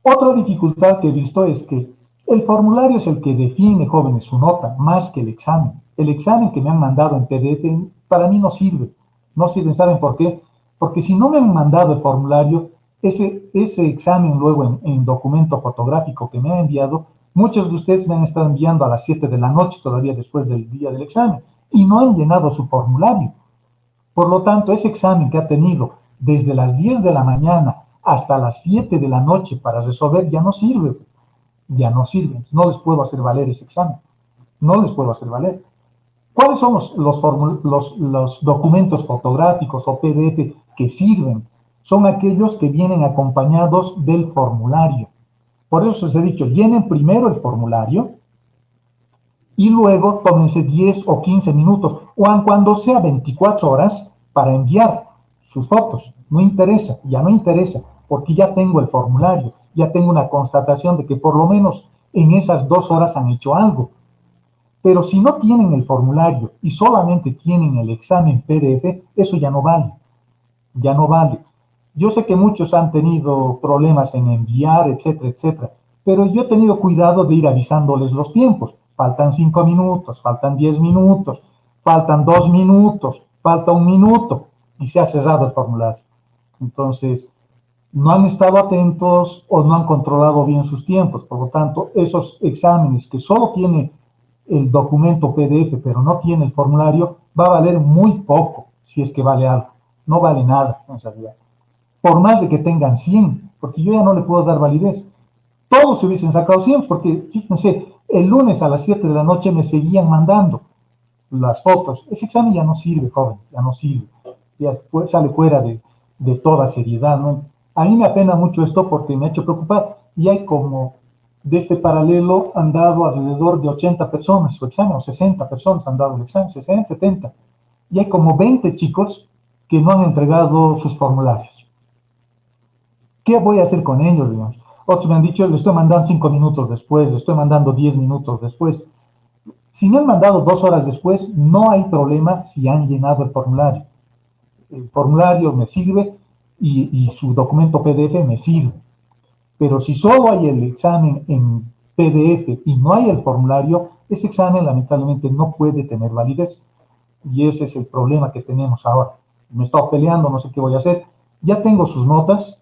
Otra dificultad que he visto es que el formulario es el que define, jóvenes, su nota, más que el examen. El examen que me han mandado en PDF para mí no sirve. No sirve, ¿saben por qué? Porque si no me han mandado el formulario, ese examen luego en documento fotográfico que me han enviado, muchos de ustedes me han estado enviando a las 7 de la noche, todavía después del día del examen, y no han llenado su formulario. Por lo tanto, ese examen que ha tenido desde las 10 de la mañana hasta las 7 de la noche para resolver ya no sirve. Ya no sirven, no les puedo hacer valer ese examen, no les puedo hacer valer. ¿Cuáles son los documentos fotográficos o PDF que sirven? Son aquellos que vienen acompañados del formulario. Por eso les he dicho, llenen primero el formulario y luego tómense 10 o 15 minutos, o aun cuando sea 24 horas, para enviar sus fotos. No interesa, ya no interesa, porque ya tengo el formulario. Ya tengo una constatación de que por lo menos en esas 2 horas han hecho algo. Pero si no tienen el formulario y solamente tienen el examen PDF, eso ya no vale. Ya no vale. Yo sé que muchos han tenido problemas en enviar, etcétera, etcétera, pero yo he tenido cuidado de ir avisándoles los tiempos. Faltan 5 minutos, faltan 10 minutos, faltan 2 minutos, falta 1 minuto. y se ha cerrado el formulario. Entonces, no han estado atentos o no han controlado bien sus tiempos. Por lo tanto, esos exámenes que solo tiene el documento PDF, pero no tiene el formulario, va a valer muy poco, si es que vale algo. No vale nada, en realidad. Por más de que tengan 100, porque yo ya no le puedo dar validez. Todos se hubiesen sacado 100, porque fíjense, el lunes a las 7 de la noche me seguían mandando las fotos. Ese examen ya no sirve, jóvenes, ya no sirve. Ya sale fuera de toda seriedad, ¿no? A mí me apena mucho esto porque me ha hecho preocupar. Y hay como, de este paralelo, han dado alrededor de 80 personas su examen, o 60 personas han dado el examen, 60, 70. Y hay como 20 chicos que no han entregado sus formularios. ¿Qué voy a hacer con ellos, digamos? Otros me han dicho, le estoy mandando 5 minutos después, le estoy mandando 10 minutos después. Si me han mandado 2 horas después, no hay problema si han llenado el formulario. El formulario me sirve y su documento PDF me sirve. Pero si solo hay el examen en PDF y no hay el formulario, ese examen lamentablemente no puede tener validez. Y ese es el problema que tenemos ahora. Me he estado peleando, no sé qué voy a hacer. Ya tengo sus notas.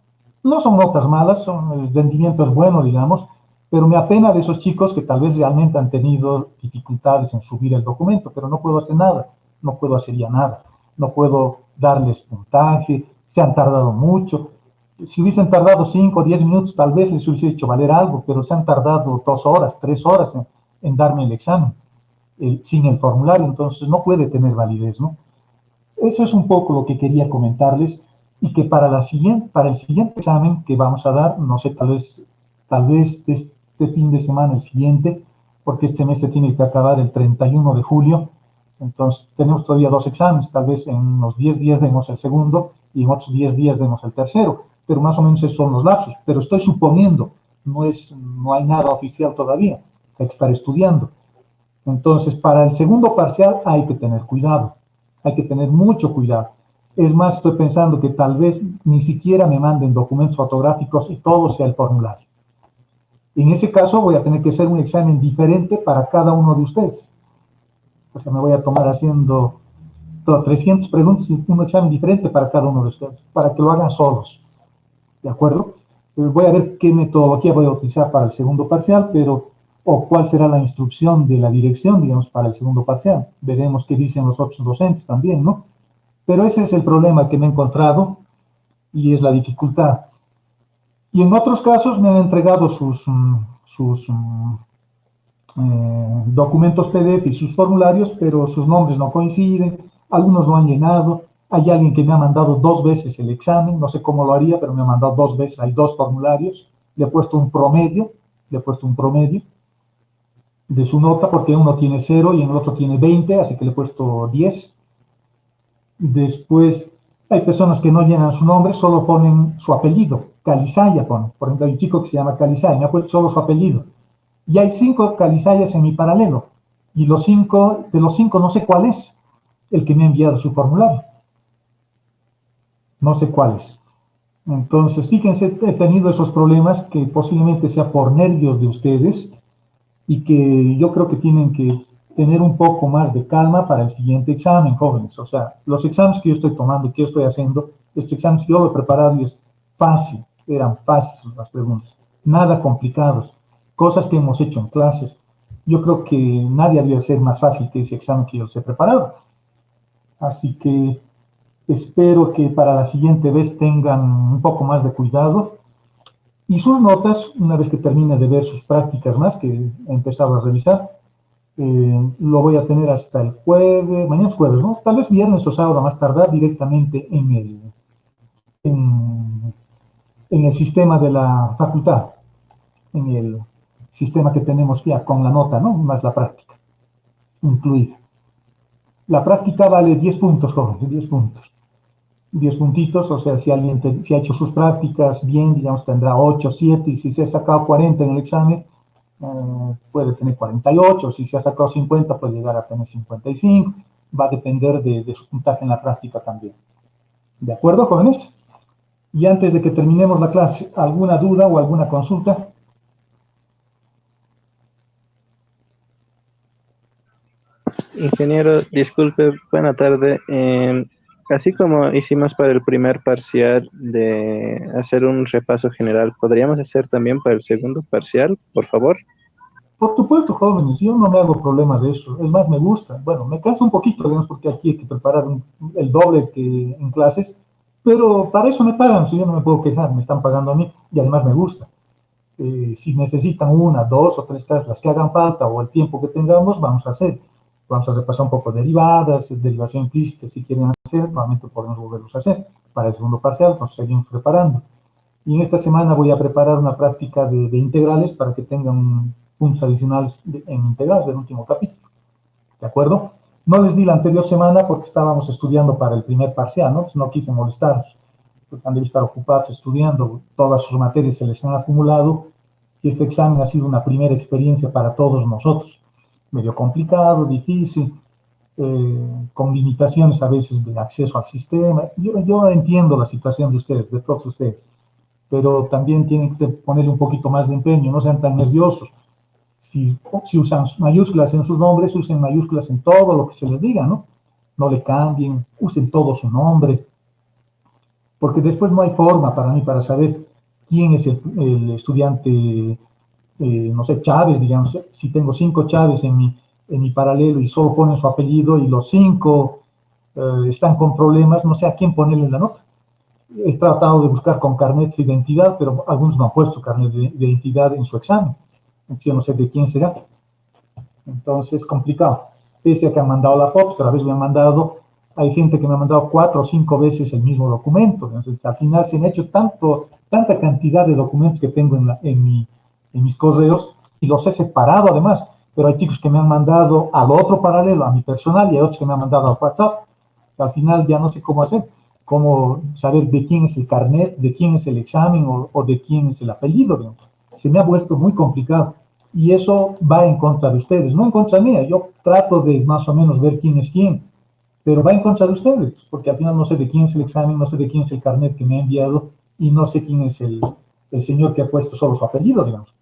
No son notas malas, el rendimiento es bueno, digamos, pero me apena de esos chicos que tal vez realmente han tenido dificultades en subir el documento, pero no puedo hacer nada, no puedo hacer ya nada, no puedo darles puntaje, se han tardado mucho. Si hubiesen tardado 5 o 10 minutos, tal vez les hubiese hecho valer algo, pero se han tardado 2 horas, 3 horas en darme el examen, sin el formulario, entonces no puede tener validez, ¿no? Eso es un poco lo que quería comentarles y que para el siguiente examen que vamos a dar, no sé, tal vez este fin de semana, el siguiente, porque este mes se tiene que acabar el 31 de julio, entonces tenemos todavía 2 exámenes, tal vez en unos 10 días demos el segundo y en otros 10 días demos el tercero, pero más o menos esos son los lapsos, pero estoy suponiendo, no hay nada oficial todavía, hay que estar estudiando. Entonces, para el segundo parcial hay que tener cuidado, hay que tener mucho cuidado. Es más, estoy pensando que tal vez ni siquiera me manden documentos fotográficos y todo sea el formulario. En ese caso voy a tener que hacer un examen diferente para cada uno de ustedes. O sea, me voy a tomar haciendo 300 preguntas y un examen diferente para cada uno de ustedes, para que lo hagan solos. ¿De acuerdo? Voy a ver qué metodología voy a utilizar para el segundo parcial, o cuál será la instrucción de la dirección, digamos, para el segundo parcial. Veremos qué dicen los otros docentes también, ¿no? Pero ese es el problema que me he encontrado y es la dificultad. Y en otros casos me han entregado sus documentos PDF y sus formularios, pero sus nombres no coinciden, algunos no han llenado. Hay alguien que me ha mandado 2 veces el examen, no sé cómo lo haría, pero me ha mandado 2 veces, hay 2 formularios, le he puesto un promedio de su nota, porque uno tiene 0 y en el otro tiene 20, así que le he puesto 10. Después, hay personas que no llenan su nombre, solo ponen su apellido, Calizaya ponen. Por ejemplo, hay un chico que se llama Calizaya, me ha puesto solo su apellido. Y hay 5 Calizayas en mi paralelo. Y de los 5 no sé cuál es el que me ha enviado su formulario. No sé cuál es. Entonces, fíjense, he tenido esos problemas que posiblemente sea por nervios de ustedes y que yo creo que tienen que tener un poco más de calma para el siguiente examen, jóvenes. O sea, los exámenes que yo estoy tomando y que yo estoy haciendo, estos exámenes yo lo he preparado y es fácil, eran fáciles las preguntas, nada complicados, cosas que hemos hecho en clases. Yo creo que nadie había ser más fácil que ese examen que yo les he preparado. Así que espero que para la siguiente vez tengan un poco más de cuidado. Y sus notas, una vez que termine de ver sus prácticas más, que he empezado a revisar, lo voy a tener hasta el jueves, mañana es jueves, ¿no? Tal vez viernes o sábado más tardar directamente en el sistema de la facultad, en el sistema que tenemos ya con la nota, ¿no? Más la práctica incluida. La práctica vale 10 puntos, jóvenes, 10 puntos. 10 puntitos, o sea, si alguien si ha hecho sus prácticas bien, digamos, tendrá 8, 7, y si se ha sacado 40 en el examen, puede tener 48, si se ha sacado 50, puede llegar a tener 55, va a depender de su puntaje en la práctica también. ¿De acuerdo, jóvenes? Y antes de que terminemos la clase, ¿alguna duda o alguna consulta? Ingeniero, disculpe, buena tarde. así como hicimos para el primer parcial de hacer un repaso general, ¿podríamos hacer también para el segundo parcial, por favor? Por supuesto, jóvenes, yo no me hago problema de eso. Es más, me gusta. Bueno, me cansa un poquito, digamos, porque aquí hay que preparar el doble que en clases, pero para eso me pagan, si yo no me puedo quejar, me están pagando a mí y además me gusta. Si necesitan una, dos o tres clases, las que hagan falta o el tiempo que tengamos, vamos a hacer. Vamos a repasar un poco derivadas, derivación implícita, si quieren hacer, nuevamente podemos volverlos a hacer. Para el segundo parcial nos seguimos preparando. Y en esta semana voy a preparar una práctica de integrales para que tengan puntos adicionales en integrales del último capítulo. ¿De acuerdo? No les di la anterior semana porque estábamos estudiando para el primer parcial, ¿no? Pues no quise molestarlos, porque han de estar ocupados estudiando, todas sus materias se les han acumulado y este examen ha sido una primera experiencia para todos nosotros. Medio complicado, difícil, con limitaciones a veces de acceso al sistema. Yo entiendo la situación de ustedes, de todos ustedes, pero también tienen que ponerle un poquito más de empeño, no sean tan nerviosos. Si usan mayúsculas en sus nombres, usen mayúsculas en todo lo que se les diga, ¿no? No le cambien, usen todo su nombre, porque después no hay forma para mí para saber quién es el estudiante, no sé, Chávez, digamos. Si tengo 5 Chávez en mi paralelo y solo ponen su apellido y los 5 están con problemas, no sé a quién ponerle la nota. He tratado de buscar con carnet de identidad, pero algunos no han puesto carnet de identidad en su examen. Yo no sé de quién será. Entonces, complicado. Pese a que han mandado la foto, pero a veces me han mandado, hay gente que me ha mandado 4 o 5 veces el mismo documento. Entonces, al final se han hecho tanta cantidad de documentos que tengo en mis correos y los he separado además. Pero hay chicos que me han mandado al otro paralelo, a mi personal, y hay otros que me han mandado al WhatsApp. O sea, al final ya no sé cómo hacer, cómo saber de quién es el carnet, de quién es el examen o de quién es el apellido. Digamos. Se me ha vuelto muy complicado. Y eso va en contra de ustedes, no en contra mía. Yo trato de más o menos ver quién es quién, pero va en contra de ustedes, porque al final no sé de quién es el examen, no sé de quién es el carnet que me ha enviado y no sé quién es el señor que ha puesto solo su apellido, digamos.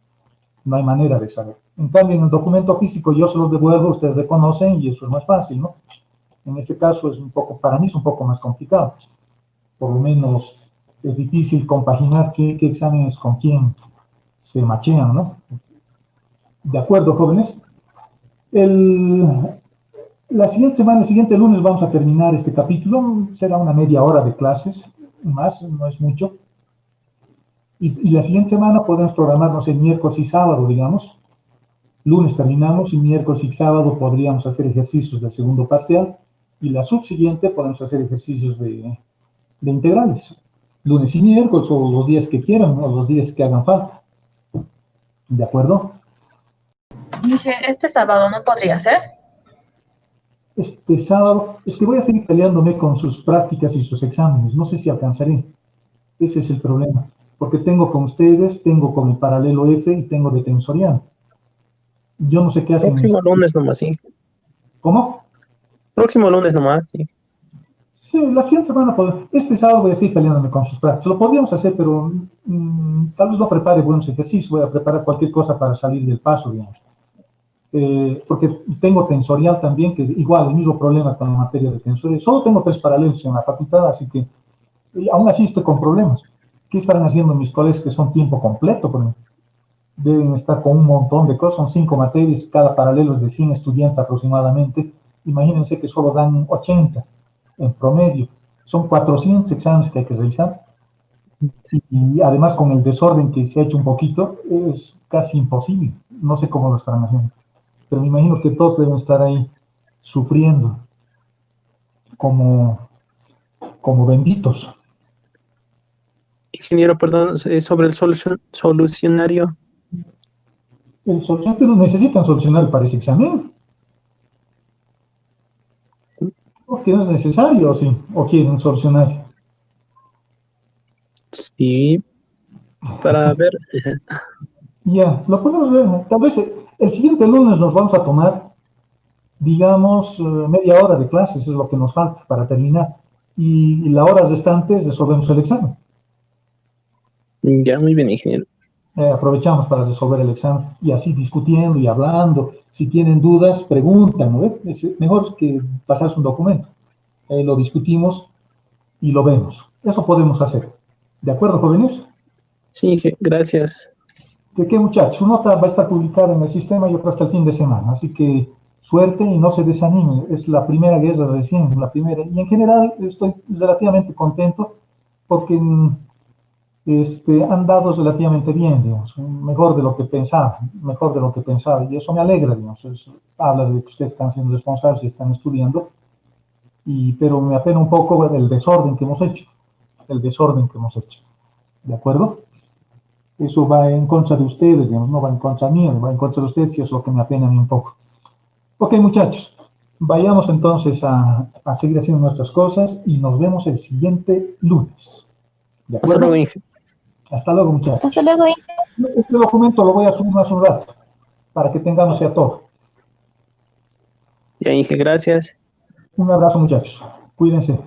No hay manera de saber. En cambio, en el documento físico yo se los devuelvo, ustedes reconocen y eso es más fácil, ¿no? En este caso es un poco, para mí es un poco más complicado. Por lo menos es difícil compaginar qué exámenes con quién se machean, ¿no? De acuerdo, jóvenes. La siguiente semana, el siguiente lunes, vamos a terminar este capítulo. Será una media hora de clases, más, no es mucho. Y la siguiente semana podemos programarnos el miércoles y sábado, digamos. Lunes terminamos y miércoles y sábado podríamos hacer ejercicios del segundo parcial. Y la subsiguiente podemos hacer ejercicios de integrales. Lunes y miércoles, o los días que quieran, o los días que hagan falta. ¿De acuerdo? Dije, este sábado no podría ser. Este sábado, es que voy a seguir peleándome con sus prácticas y sus exámenes. No sé si alcanzaré. Ese es el problema. Porque tengo con ustedes, tengo con el paralelo F y tengo de tensorial. Yo no sé qué hacen. Próximo lunes nomás, sí. ¿Cómo? Próximo lunes nomás, sí. Sí, la siguiente semana, este sábado voy a seguir peleándome con sus prácticas. Lo podríamos hacer, pero tal vez no prepare buenos ejercicios. Voy a preparar cualquier cosa para salir del paso, digamos. Porque tengo tensorial también, que igual, el mismo problema con la materia de tensorial. Solo tengo 3 paralelos en la facultad, así que aún así estoy con problemas. ¿Qué estarán haciendo mis colegas que son tiempo completo? Por ejemplo? Deben estar con un montón de cosas, son 5 materias, cada paralelo es de 100 estudiantes aproximadamente. Imagínense que solo dan 80 en promedio. Son 400 exámenes que hay que realizar. Y además con el desorden que se ha hecho un poquito, es casi imposible. No sé cómo lo estarán haciendo. Pero me imagino que todos deben estar ahí sufriendo como benditos. Ingeniero, perdón, sobre el solucionario. El solucionario no necesitan solucionar para ese examen. Porque no es necesario, ¿sí? ¿O quieren solucionar? Sí, para ver. Ya, lo podemos ver. Tal vez el siguiente lunes nos vamos a tomar, digamos, media hora de clases, es lo que nos falta para terminar. Y la hora restante resolvemos el examen. Ya, muy bien, ingeniero. Aprovechamos para resolver el examen y así discutiendo y hablando. Si tienen dudas, preguntan, ¿no? Es mejor que pasarse un documento. Lo discutimos y lo vemos. Eso podemos hacer. ¿De acuerdo, jóvenes? Sí, Inge, gracias. ¿De qué, muchachos? Su nota va a estar publicada en el sistema, yo creo, hasta el fin de semana. Así que suerte y no se desanime. Es la primera guerra recién, la primera. Y en general estoy relativamente contento porque han dado relativamente bien, digamos, mejor de lo que pensaba, y eso me alegra, digamos, eso habla de que ustedes están siendo responsables y están estudiando, pero me apena un poco el desorden que hemos hecho, ¿de acuerdo? Eso va en contra de ustedes, digamos, no va en contra mía, va en contra de ustedes y eso es lo que me apena a mí un poco. Ok, muchachos, vayamos entonces a seguir haciendo nuestras cosas y nos vemos el siguiente lunes. ¿De Hasta acuerdo? luego, Inge. Hasta luego, muchachos. Hasta luego, Inge. Este documento lo voy a subir más un rato para que tengamos ya todo. Ya, Inge, gracias. Un abrazo, muchachos. Cuídense.